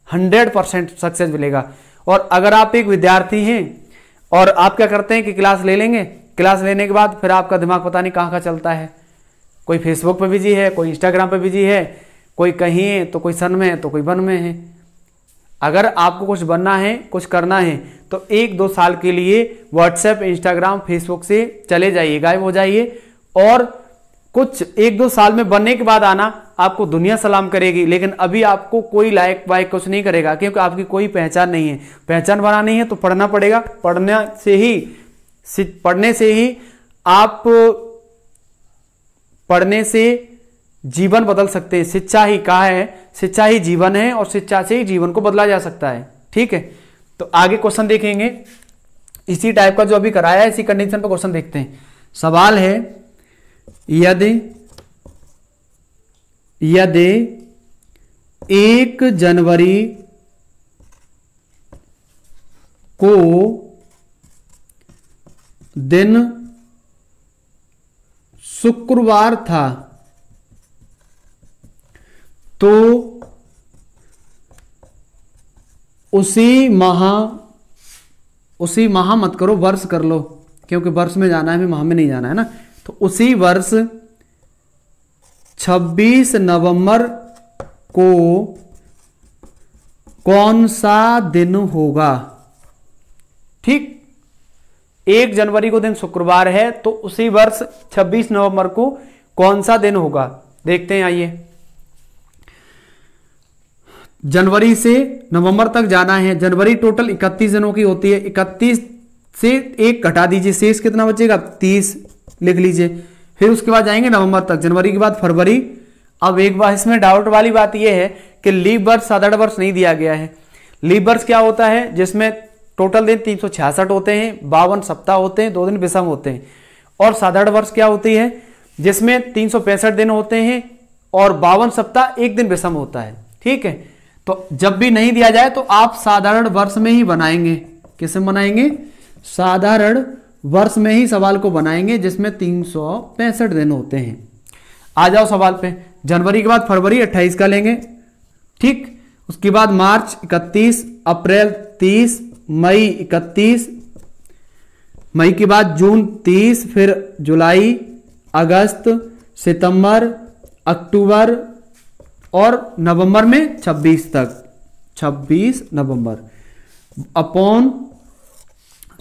100% सक्सेस मिलेगा। और अगर आप एक विद्यार्थी हैं और आप क्या करते हैं कि क्लास ले लेंगे, क्लास लेने के बाद फिर आपका दिमाग पता नहीं कहाँ चलता है, कोई फेसबुक पे बिजी है, कोई इंस्टाग्राम पे बिजी है, कोई कहीं है तो कोई सन में है तो कोई वन में है। अगर आपको कुछ बनना है, कुछ करना है, तो 1-2 साल के लिए व्हाट्सएप, इंस्टाग्राम, फेसबुक से चले जाइए, गायब हो जाइए, और कुछ 1-2 साल में बनने के बाद आना, आपको दुनिया सलाम करेगी। लेकिन अभी आपको कोई लाइक वाइक कुछ नहीं करेगा, क्योंकि आपकी कोई पहचान नहीं है। पहचान बनानी है तो पढ़ना पड़ेगा, पढ़ने से जीवन बदल सकते हैं। शिक्षा ही कहा है, शिक्षा ही जीवन है, और शिक्षा से ही जीवन को बदला जा सकता है। ठीक है, तो आगे क्वेश्चन देखेंगे इसी टाइप का जो अभी कराया है, इसी कंडीशन पर क्वेश्चन देखते हैं। सवाल है, यदि 1 जनवरी को दिन शुक्रवार था, तो उसी माह मत करो, वर्ष कर लो, क्योंकि वर्ष में जाना है, हमें माह में नहीं जाना है ना। तो उसी वर्ष 26 नवंबर को कौन सा दिन होगा? ठीक, 1 जनवरी को दिन शुक्रवार है, तो उसी वर्ष 26 नवंबर को कौन सा दिन होगा? देखते हैं, आइए। जनवरी से नवंबर तक जाना है। जनवरी टोटल 31 दिनों की होती है, 31 से 1 घटा दीजिए, शेष कितना बचेगा? 30 लिख लीजिए। फिर उसके बाद जाएंगे नवंबर तक, जनवरी के बाद फरवरी। अब एक बार इसमें डाउट वाली बात यह है कि लीप वर्ष, साधारण वर्ष नहीं दिया गया है। लीप वर्ष क्या होता है? जिसमें टोटल दिन 366 होते हैं, 52 सप्ताह होते हैं, 2 दिन विषम होते हैं। और साधारण वर्ष क्या होती है? जिसमें 365 दिन होते हैं और 52 सप्ताह, 1 दिन विषम होता है। ठीक है, तो जब भी नहीं दिया जाए तो आप साधारण वर्ष में ही बनाएंगे। किसमें बनाएंगे? साधारण वर्ष में ही सवाल को बनाएंगे, जिसमें 365 दिन होते हैं। आ जाओ सवाल पे। जनवरी के बाद फरवरी 28 का लेंगे, ठीक। उसके बाद मार्च 31, अप्रैल 30, मई 31, मई के बाद जून 30, फिर जुलाई, अगस्त, सितंबर, अक्टूबर और नवंबर में 26 तक। 26 नवंबर अपॉन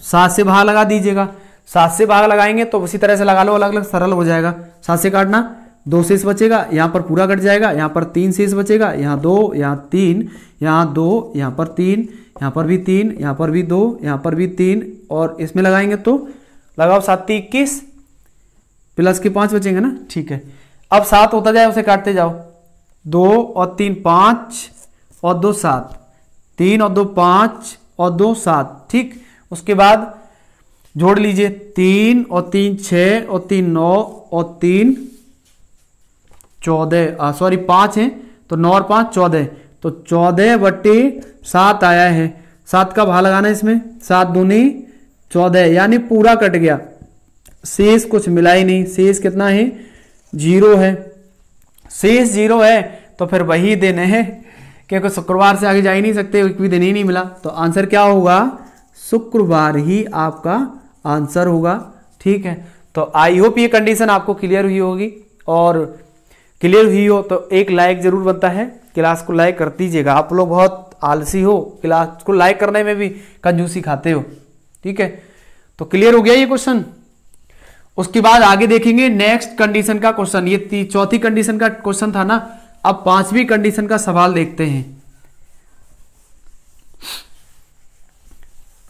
7 से भाग लगा दीजिएगा। 7 से भाग लगाएंगे तो उसी तरह से लगा लो, अलग अलग सरल हो जाएगा। 7 से काटना, 2 शेष बचेगा, यहाँ पर पूरा कट जाएगा, यहाँ पर 3 शेष बचेगा, यहाँ 2, यहाँ 3, यहाँ 2, यहाँ पर 3, यहाँ पर भी 3, यहाँ पर भी 2, यहाँ पर भी 3, और इसमें लगाएंगे तो लगाओ 7 21 प्लस के 5 बचेंगे ना, ठीक है। अब 7 होता जाए उसे काटते जाओ, 2 और 3 5 और 2 7, 3 और 2 5 और 2 7, ठीक। उसके बाद जोड़ लीजिए, 3 और 3 6 और 3 9 और 3 14, सॉरी 5 है तो 9 और 5 14, तो 14/7 आया है। 7 का भाग लगाना इसमें, 7 दूनी 14 यानी पूरा कट गया, शेष कुछ मिला ही नहीं। शेष कितना है? 0 है। शेष 0 है तो फिर वही दिन है, क्योंकि शुक्रवार से आगे जा ही नहीं सकते, एक भी दिन ही नहीं मिला। तो आंसर क्या होगा? शुक्रवार ही आपका आंसर होगा। ठीक है, तो आई होप ये कंडीशन आपको क्लियर हुई होगी, और क्लियर हुई हो तो एक लाइक जरूर बनता है। क्लास को लाइक कर दीजिएगा, आप लोग बहुत आलसी हो, क्लास को लाइक करने में भी कंजूसी खाते हो। ठीक है, तो क्लियर हो गया ये क्वेश्चन। उसके बाद आगे देखेंगे नेक्स्ट कंडीशन का क्वेश्चन। ये चौथी कंडीशन का क्वेश्चन था ना, अब पांचवी कंडीशन का सवाल देखते हैं।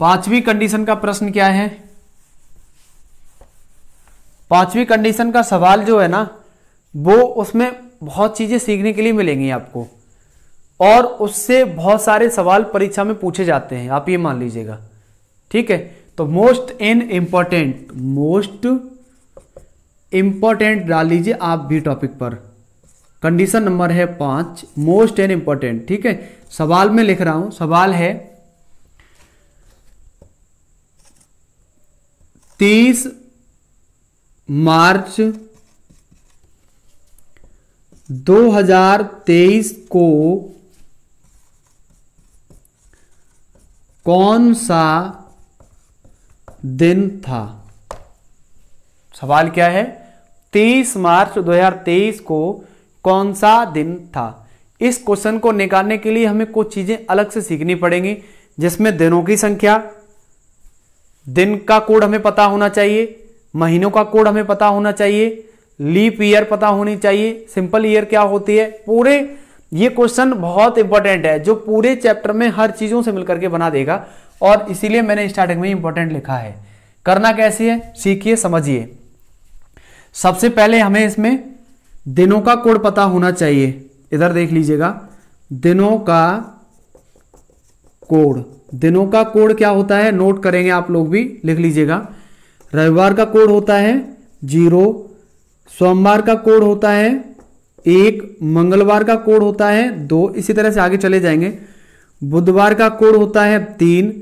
पांचवी कंडीशन का प्रश्न क्या है? पांचवी कंडीशन का सवाल जो है ना, वो उसमें बहुत चीजें सीखने के लिए मिलेंगी आपको, और उससे बहुत सारे सवाल परीक्षा में पूछे जाते हैं, आप ये मान लीजिएगा। ठीक है, तो मोस्ट इंपॉर्टेंट डाल लीजिए आप भी टॉपिक पर। कंडीशन नंबर है 5, मोस्ट एंड इंपॉर्टेंट। ठीक है, सवाल में लिख रहा हूं, सवाल है 30 मार्च 2023 को कौन सा दिन था? सवाल क्या है? 30 मार्च 2023 को कौन सा दिन था? इस क्वेश्चन को निकालने के लिए हमें कुछ चीजें अलग से सीखनी पड़ेंगी, जिसमें दिनों की संख्या, दिन का कोड हमें पता होना चाहिए, महीनों का कोड हमें पता होना चाहिए, लीप ईयर पता होनी चाहिए, सिंपल ईयर क्या होती है। पूरे ये क्वेश्चन बहुत इंपॉर्टेंट है, जो पूरे चैप्टर में हर चीजों से मिलकर के बना देगा, और इसीलिए मैंने स्टार्टिंग में इंपॉर्टेंट लिखा है। करना कैसे है, सीखिए, समझिए। सबसे पहले हमें इसमें दिनों का कोड पता होना चाहिए। इधर देख लीजिएगा, दिनों का कोड। दिनों का कोड क्या होता है, नोट करेंगे आप लोग भी, लिख लीजिएगा। रविवार का कोड होता है 0, सोमवार का कोड होता है 1, मंगलवार का कोड होता है 2, इसी तरह से आगे चले जाएंगे। बुधवार का कोड होता है 3,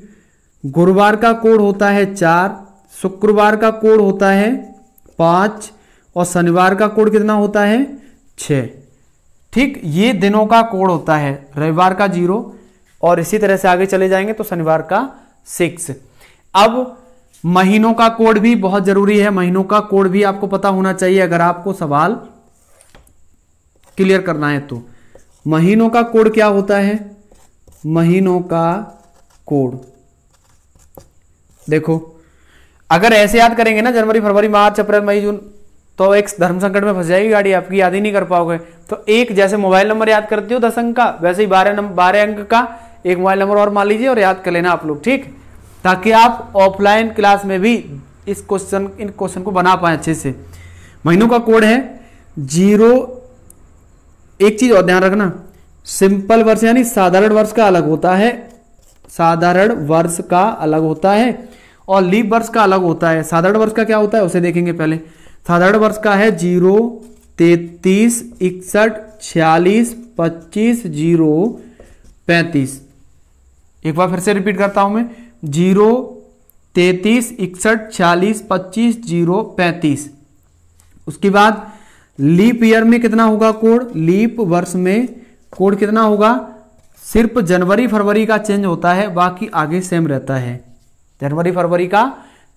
गुरुवार का कोड होता है 4, शुक्रवार का कोड होता है 5, और शनिवार का कोड कितना होता है? 6। ठीक, ये दिनों का कोड होता है। रविवार का 0, और इसी तरह से आगे चले जाएंगे तो शनिवार का 6। अब महीनों का कोड भी बहुत जरूरी है, महीनों का कोड भी आपको पता होना चाहिए अगर आपको सवाल क्लियर करना है तो। महीनों का कोड क्या होता है? महीनों का कोड देखो, अगर ऐसे याद करेंगे ना, जनवरी, फरवरी, मार्च, अप्रैल, मई, जून, तो एक धर्म संकट में फंस जाएगी गाड़ी आपकी, याद ही नहीं कर पाओगे। तो एक जैसे मोबाइल नंबर याद करते हो 10 अंक का, वैसे ही 12 अंक का एक मोबाइल नंबर और मान लीजिए और याद कर लेना आप लोग। ठीक, ताकि आप ऑफलाइन क्लास में भी इन क्वेश्चन को बना पाए अच्छे से। महीनों का कोड है 0। एक चीज और ध्यान रखना, सिंपल वर्ष यानी साधारण वर्ष का अलग होता है, साधारण वर्ष का अलग होता है, और लीप वर्ष का अलग होता है। साधारण वर्ष का क्या होता है उसे देखेंगे पहले। साधारण वर्ष का है 0, 33, 61, 46, 25, 0, 35। एक बार फिर से रिपीट करता हूं मैं, 0, 33, 61, 46, 25, 0, 35। उसके बाद लीप ईयर में कितना होगा कोड? लीप वर्ष में कोड कितना होगा? सिर्फ जनवरी फरवरी का चेंज होता है, बाकी आगे सेम रहता है। जनवरी फरवरी का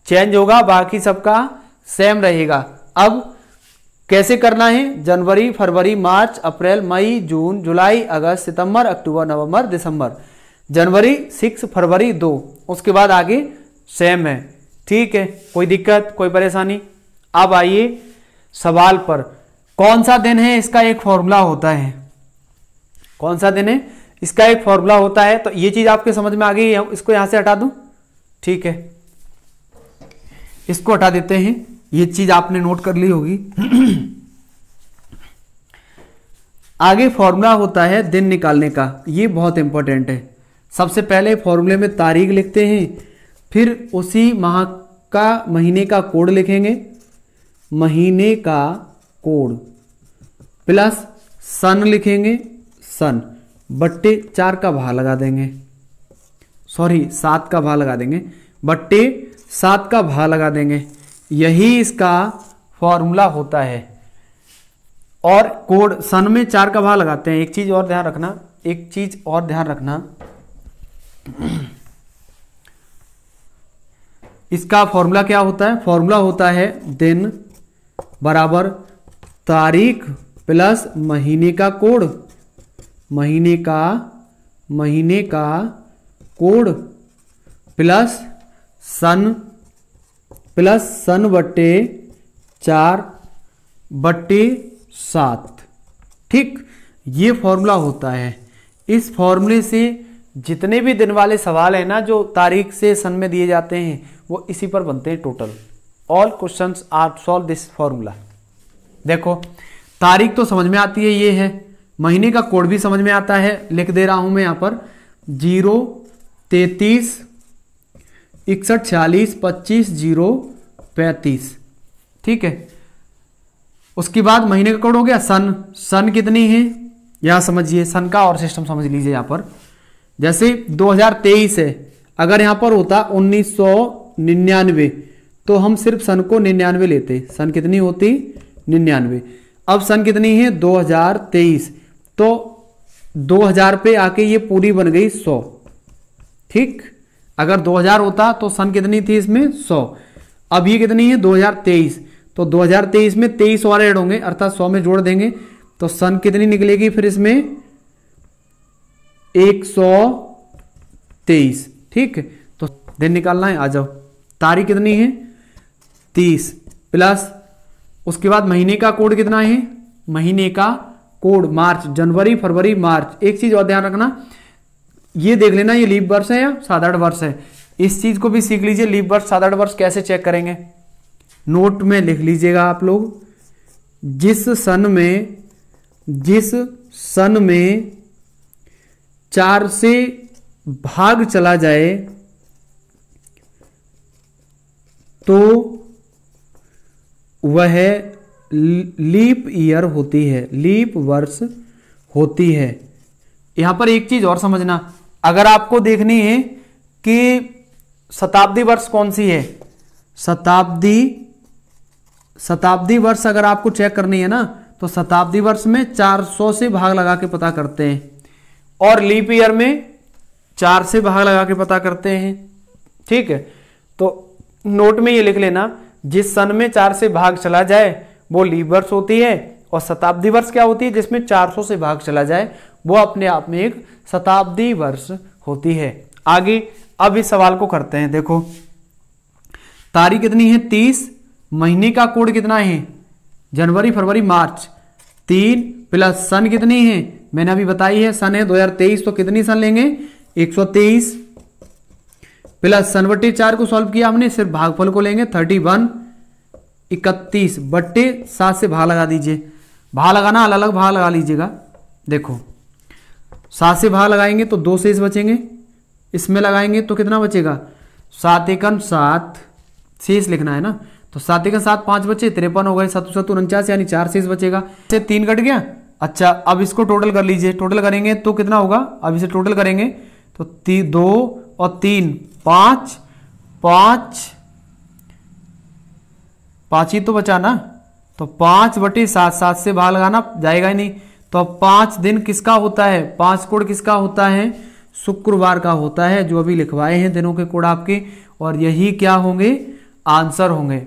चेंज होगा, बाकी सबका सेम रहेगा। अब कैसे करना है? जनवरी, फरवरी, मार्च, अप्रैल, मई, जून, जुलाई, अगस्त, सितंबर, अक्टूबर, नवंबर, दिसंबर। जनवरी 6, फरवरी 2, उसके बाद आगे सेम है। ठीक है, कोई दिक्कत, कोई परेशानी? अब आइए सवाल पर। कौन सा दिन है, इसका एक फॉर्मूला होता है। कौन सा दिन है, इसका एक फॉर्मूला होता है। तो ये चीज आपके समझ में आ गई है, इसको यहां से हटा दूं। ठीक है, इसको हटा देते हैं, ये चीज आपने नोट कर ली होगी। आगे फॉर्मूला होता है दिन निकालने का, ये बहुत इंपॉर्टेंट है। सबसे पहले फॉर्मूले में तारीख लिखते हैं, फिर उसी माह का महीने का कोड लिखेंगे, महीने का कोड प्लस सन लिखेंगे, सन बट्टे 4 का भाग लगा देंगे, सॉरी 7 का भाग लगा देंगे, बट्टे 7 का भाग लगा देंगे, यही इसका फॉर्मूला होता है। और कोड सन में 4 का भाग लगाते हैं। एक चीज और ध्यान रखना, इसका फॉर्मूला क्या होता है? फॉर्मूला होता है दिन बराबर तारीख प्लस महीने का कोड, महीने का कोड प्लस सन बट्टे 4/7। ठीक, ये फॉर्मूला होता है। इस फॉर्मूले से जितने भी दिन वाले सवाल है ना जो तारीख से सन में दिए जाते हैं वो इसी पर बनते हैं total. All questions are solve this formula. देखो तारीख तो समझ में आती है, ये है। महीने का कोड भी समझ में आता है, लिख दे रहा हूं मैं यहां पर 0 33 61 46 25 0 35। ठीक है, उसके बाद महीने का कोड हो गया। सन कितनी है यहां समझिए, सन का और सिस्टम समझ लीजिए। यहां पर जैसे 2023 है, अगर यहां पर होता 1999 तो हम सिर्फ सन को 99 लेते। सन कितनी होती? 99। अब सन कितनी है? 2023, तो 2000 पे आके ये पूरी बन गई 100। ठीक, अगर 2000 होता तो सन कितनी थी इसमें? 100। अब ये कितनी है? 2023, तो 2023 में 23 और ऐड होंगे, अर्थात 100 में जोड़ देंगे तो सन कितनी निकलेगी फिर इसमें? 123। ठीक है, तो दिन निकालना है, आ जाओ। तारीख कितनी है? 30 प्लस उसके बाद महीने का कोड कितना है? महीने का कोड मार्च, जनवरी फरवरी मार्च। एक चीज और ध्यान रखना, ये देख लेना ये लीप वर्ष है या साधारण वर्ष है। इस चीज को भी सीख लीजिए, लीप वर्ष साधारण वर्ष कैसे चेक करेंगे। नोट में लिख लीजिएगा आप लोग, जिस सन में 4 से भाग चला जाए तो वह लीप ईयर होती है, लीप वर्ष होती है। यहां पर एक चीज और समझना, अगर आपको देखनी है कि शताब्दी वर्ष कौन सी है, शताब्दी वर्ष अगर आपको चेक करनी है ना तो शताब्दी वर्ष में 400 से भाग लगा के पता करते हैं, और लीप ईयर में 4 से भाग लगा के पता करते हैं। ठीक है, तो नोट में ये लिख लेना, जिस सन में 4 से भाग चला जाए वो लीप वर्ष होती है, और शताब्दी वर्ष क्या होती है? जिसमें 400 से भाग चला जाए वो अपने आप में एक शताब्दी वर्ष होती है। आगे अब इस सवाल को करते हैं। देखो तारीख कितनी है? 30। महीने का कोड कितना है? जनवरी फरवरी मार्च। 3 प्लस सन कितनी है? मैंने अभी बताई है, सन है 2023, तो कितनी सन लेंगे? 123 प्लस सन बट्टे 4 को सॉल्व किया हमने, सिर्फ भागफल को लेंगे 31 31 बट्टे 7 से भाग लगा दीजिए। भाग लगाना अलग अलग भाग लगा लीजिएगा। देखो 7 से भाग लगाएंगे तो 2 शेष बचेंगे, इसमें लगाएंगे तो कितना बचेगा? 7 एकम 7 शेष लिखना है ना, तो 7 एकम 7 5 बचे, 53 हो गए, 7 7 49 यानी 4 शेष बचेगा। से 3 कट गया। अच्छा अब इसको टोटल कर लीजिए, टोटल करेंगे तो कितना होगा? अब इसे टोटल करेंगे तो 2 और 3 5 ही तो बचा ना, तो 5/7 7 से भाग लगाना जाएगा ही नहीं। तो 5 दिन किसका होता है? 5 कोड किसका होता है? शुक्रवार का होता है, जो अभी लिखवाए हैं दिनों के कोड आपके, और यही क्या होंगे? आंसर होंगे।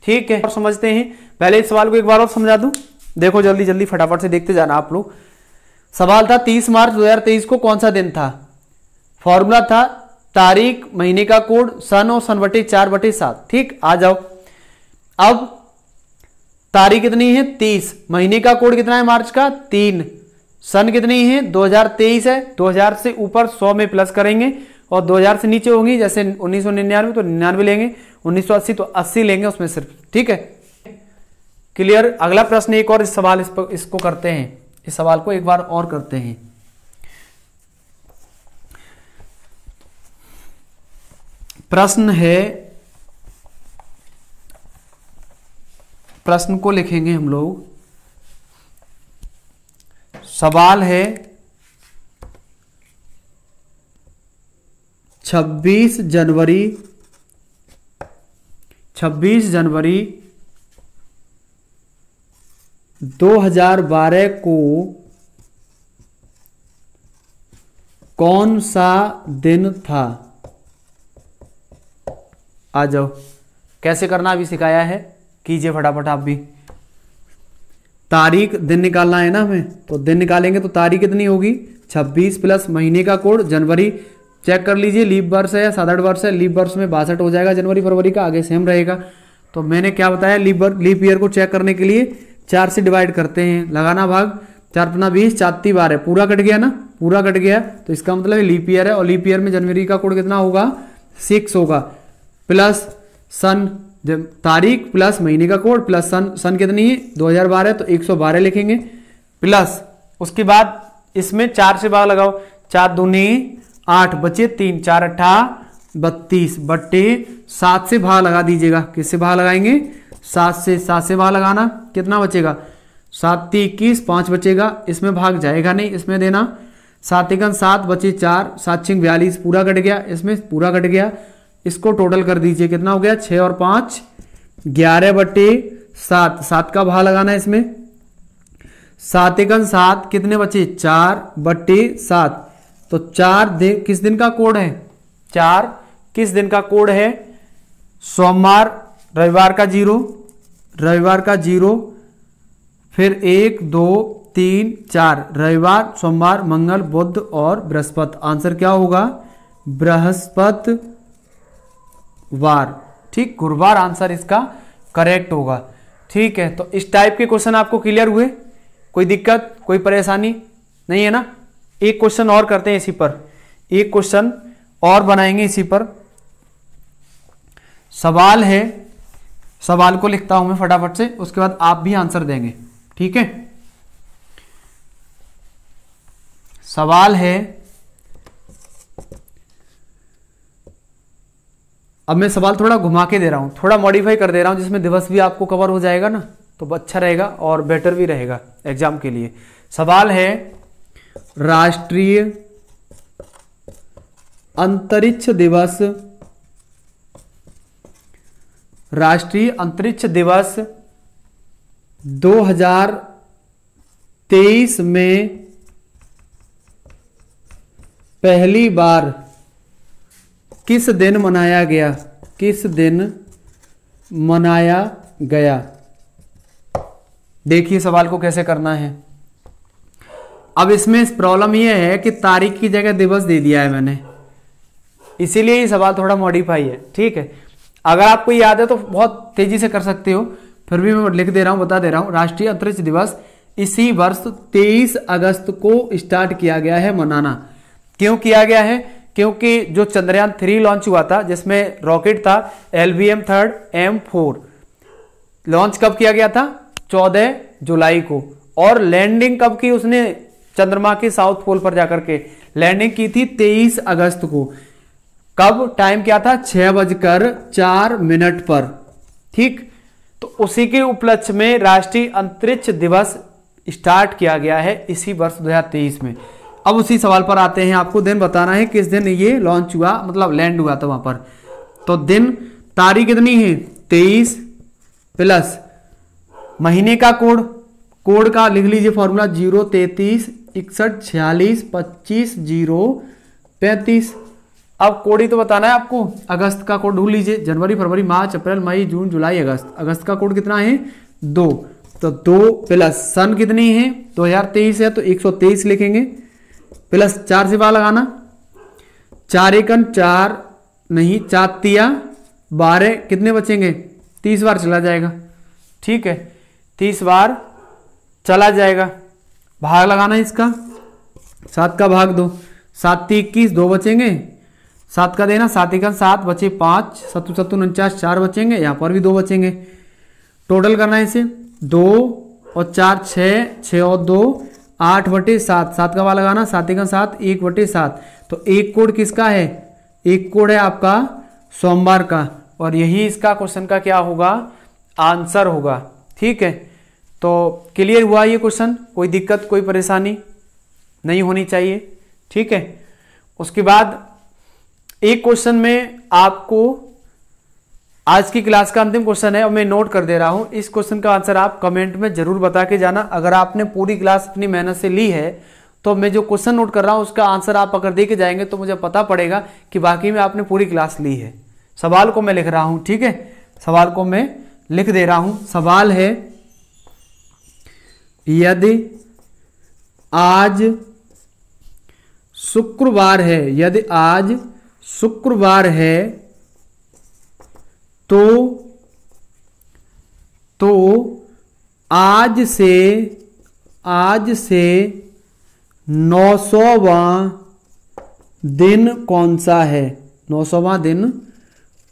ठीक है, और समझते हैं। पहले इस सवाल को एक बार और समझा दूं। देखो जल्दी जल्दी फटाफट से देखते जाना आप लोग। सवाल था 30 मार्च 2023 को कौन सा दिन था? फॉर्मूला था तारीख, महीने का कोड, सन और सन बटे 4/7। ठीक, आ जाओ। अब तारीख कितनी है? 30। महीने का कोड कितना है? मार्च का 3। सन कितनी है? 2023 है। 2000 से ऊपर 100 में प्लस करेंगे, और 2000 से नीचे होंगी, जैसे 1999 तो 99 लेंगे, 1980 तो 80 लेंगे उसमें सिर्फ। ठीक है, क्लियर। अगला प्रश्न एक और इस सवाल इसको करते हैं, इस सवाल को एक बार और करते हैं। प्रश्न है, प्रश्न को लिखेंगे हम लोग। सवाल है 26 जनवरी 26 जनवरी 2012 को कौन सा दिन था? आ जाओ, कैसे करना अभी सिखाया है, कीजिए फटाफट आप भी। तारीख दिन निकालना है ना हमें, तो दिन निकालेंगे तो तारीख कितनी होगी 26 प्लस महीने का कोड जनवरी। चेक कर लीजिए लीप वर्ष है या साधारण वर्ष है। लीप वर्ष में 62 हो जाएगा जनवरी फरवरी का, आगे सेम रहेगा। तो मैंने क्या बताया, लीप ईयर को चेक करने के लिए 4 से डिवाइड करते हैं, लगाना भाग, 4 पन्ना 20, 4 × 12, पूरा कट गया ना, पूरा कट गया, तो इसका मतलब लीप ईयर है। और लीप ईयर में जनवरी का कोड कितना होगा 6 होगा, प्लस सन तारीख प्लस महीने का कोड प्लस सन कितनी है 2012, तो 112 लिखेंगे, प्लस उसके बाद इसमें 4 से भाग लगाओ, 4 दूनी 8 बचे 3, 4 × 8 32 बट्टे 7 से भाग लगा दीजिएगा। किससे भाग लगाएंगे 7 से भाग लगाना, कितना बचेगा 7 × 21, 5 बचेगा, इसमें भाग जाएगा नहीं, इसमें देना 7 × 7 बचे 4, 7 × 42 पूरा कट गया, इसमें पूरा कट गया। इसको टोटल कर दीजिए, कितना हो गया 6 और 5 11 बट्टे 7, 7 का भाग लगाना है इसमें, 7 × 7 कितने बचे 4 बट्टे 7, तो 4 किस दिन का कोड है 4 किस दिन का कोड है सोमवार, रविवार का 0, रविवार का 0, फिर 1 2 3 4 रविवार सोमवार मंगल बुध और बृहस्पति। आंसर क्या होगा बृहस्पति वार, ठीक, गुरुवार आंसर इसका करेक्ट होगा। ठीक है, तो इस टाइप के क्वेश्चन आपको क्लियर हुए, कोई दिक्कत कोई परेशानी नहीं है ना। एक क्वेश्चन और करते हैं इसी पर, एक क्वेश्चन और बनाएंगे इसी पर। सवाल है, सवाल को लिखता हूं मैं फटाफट से, उसके बाद आप भी आंसर देंगे, ठीक है। सवाल है, अब मैं सवाल थोड़ा घुमा के दे रहा हूं, थोड़ा मॉडिफाई कर दे रहा हूं, जिसमें दिवस भी आपको कवर हो जाएगा ना, तो अच्छा रहेगा और बेटर भी रहेगा एग्जाम के लिए। सवाल है, राष्ट्रीय अंतरिक्ष दिवस, राष्ट्रीय अंतरिक्ष दिवस 2023 में पहली बार किस दिन मनाया गया, किस दिन मनाया गया? देखिए सवाल को कैसे करना है। अब इसमें प्रॉब्लम यह है कि तारीख की जगह दिवस दे दिया है मैंने, इसीलिए ये सवाल थोड़ा मॉडिफाई है, ठीक है। अगर आपको याद है तो बहुत तेजी से कर सकते हो, फिर भी मैं लिख दे रहा हूं, बता दे रहा हूं। राष्ट्रीय अंतरिक्ष दिवस इसी वर्ष 23 अगस्त को स्टार्ट किया गया है मनाना। क्यों किया गया है? क्योंकि जो चंद्रयान 3 लॉन्च हुआ था, जिसमें रॉकेट था LVM 3 M4, लॉन्च कब किया गया था 14 जुलाई को, और लैंडिंग कब की उसने चंद्रमा के साउथ पोल पर जाकर के लैंडिंग की थी 23 अगस्त को। कब? टाइम क्या था 6:04 पर, ठीक। तो उसी के उपलक्ष्य में राष्ट्रीय अंतरिक्ष दिवस स्टार्ट किया गया है इसी वर्ष 2023 में। अब उसी सवाल पर आते हैं, आपको दिन बताना है किस दिन ये लॉन्च हुआ, मतलब लैंड हुआ था वहां पर। तो दिन, तारीख कितनी है 23 प्लस महीने का कोड, कोड का लिख लीजिए फॉर्मूला 0 33 61 46 25 0 35। अब कोड ही तो बताना है आपको, अगस्त का कोड ढूंढ लीजिए, जनवरी फरवरी मार्च अप्रैल मई जून जुलाई अगस्त। अगस्त का कोड कितना है 2, तो 2 प्लस सन कितनी है 2023 है, तो 123 लिखेंगे, प्लस 4 से बार लगाना, 4 एकन 4 नहीं 4 तिया 12, कितने बचेंगे 30 बार चला जाएगा, ठीक है, 30 बार चला जाएगा। भाग लगाना है इसका, 7 का भाग 2, 7 × 21 2 बचेंगे, 7 का देना, 7 एकन 7 बचे 5, 7 7 49 4 बचेंगे, यहाँ पर भी 2 बचेंगे। टोटल करना है इसे, 2 और 4 6, 6 और 2 8/7, 7 का भाग लगाना, 7 एकन 7 1/7। तो एक कोड किसका है? एक कोड है आपका सोमवार का, और यही इसका क्वेश्चन का क्या होगा आंसर होगा, ठीक है। तो क्लियर हुआ ये क्वेश्चन, कोई दिक्कत कोई परेशानी नहीं होनी चाहिए, ठीक है। उसके बाद एक क्वेश्चन में आपको आज की क्लास का अंतिम क्वेश्चन है और मैं नोट कर दे रहा हूं। इस क्वेश्चन का आंसर आप कमेंट में जरूर बता के जाना। अगर आपने पूरी क्लास इतनी मेहनत से ली है तो मैं जो क्वेश्चन नोट कर रहा हूं उसका आंसर आप अगर दे के जाएंगे तो मुझे पता पड़ेगा कि वाकई में आपने पूरी क्लास ली है। सवाल को मैं लिख रहा हूं, ठीक है, सवाल को मैं लिख दे रहा हूं। सवाल है, यदि आज शुक्रवार है, यदि आज शुक्रवार है तो आज से 900वां दिन कौन सा है? 900वां दिन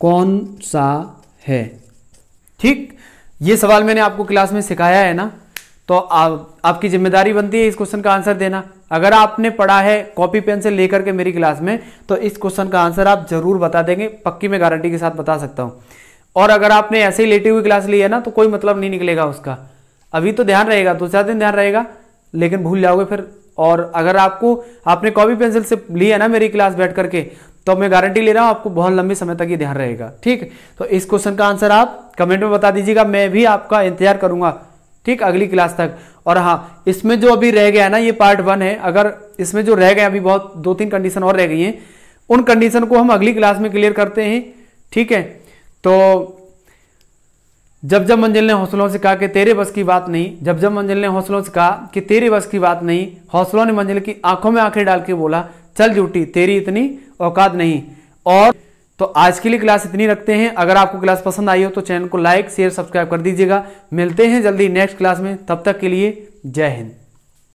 कौन सा है? ठीक, ये सवाल मैंने आपको क्लास में सिखाया है ना, तो आपकी जिम्मेदारी बनती है इस क्वेश्चन का आंसर देना। अगर आपने पढ़ा है कॉपी पेन से लेकर के मेरी क्लास में तो इस क्वेश्चन का आंसर आप जरूर बता देंगे, पक्की मैं गारंटी के साथ बता सकता हूं। और अगर आपने ऐसे ही लेटी हुई क्लास ली है ना तो कोई मतलब नहीं निकलेगा उसका। अभी तो ध्यान रहेगा, 2-4 दिन ध्यान रहेगा, लेकिन भूल जाओगे फिर। और अगर आपने कॉपी पेंसिल से ली है ना मेरी क्लास बैठ करके, तो मैं गारंटी ले रहा हूं आपको बहुत लंबे समय तक ये ध्यान रहेगा। ठीक, तो इस क्वेश्चन का आंसर आप कमेंट में बता दीजिएगा, मैं भी आपका इंतजार करूंगा, ठीक, अगली क्लास तक। और हाँ, इसमें जो अभी रह गया है ना, ये पार्ट 1 है। अगर इसमें जो रह गए अभी बहुत 2-3 कंडीशन और रह गई हैं, उन कंडीशन को हम अगली क्लास में क्लियर करते हैं। ठीक है, तो जब मंजिल ने हौसलों से कहा कि तेरे बस की बात नहीं, जब मंजिल ने हौसलों से कहा कि तेरे बस की बात नहीं, हौसलों ने मंजिल की आंखों में आंखें डाल के बोला, चल झूठी तेरी इतनी औकात नहीं। और तो आज के लिए क्लास इतनी रखते हैं। अगर आपको क्लास पसंद आई हो तो चैनल को लाइक शेयर सब्सक्राइब कर दीजिएगा। मिलते हैं जल्दी नेक्स्ट क्लास में, तब तक के लिए जय हिंद।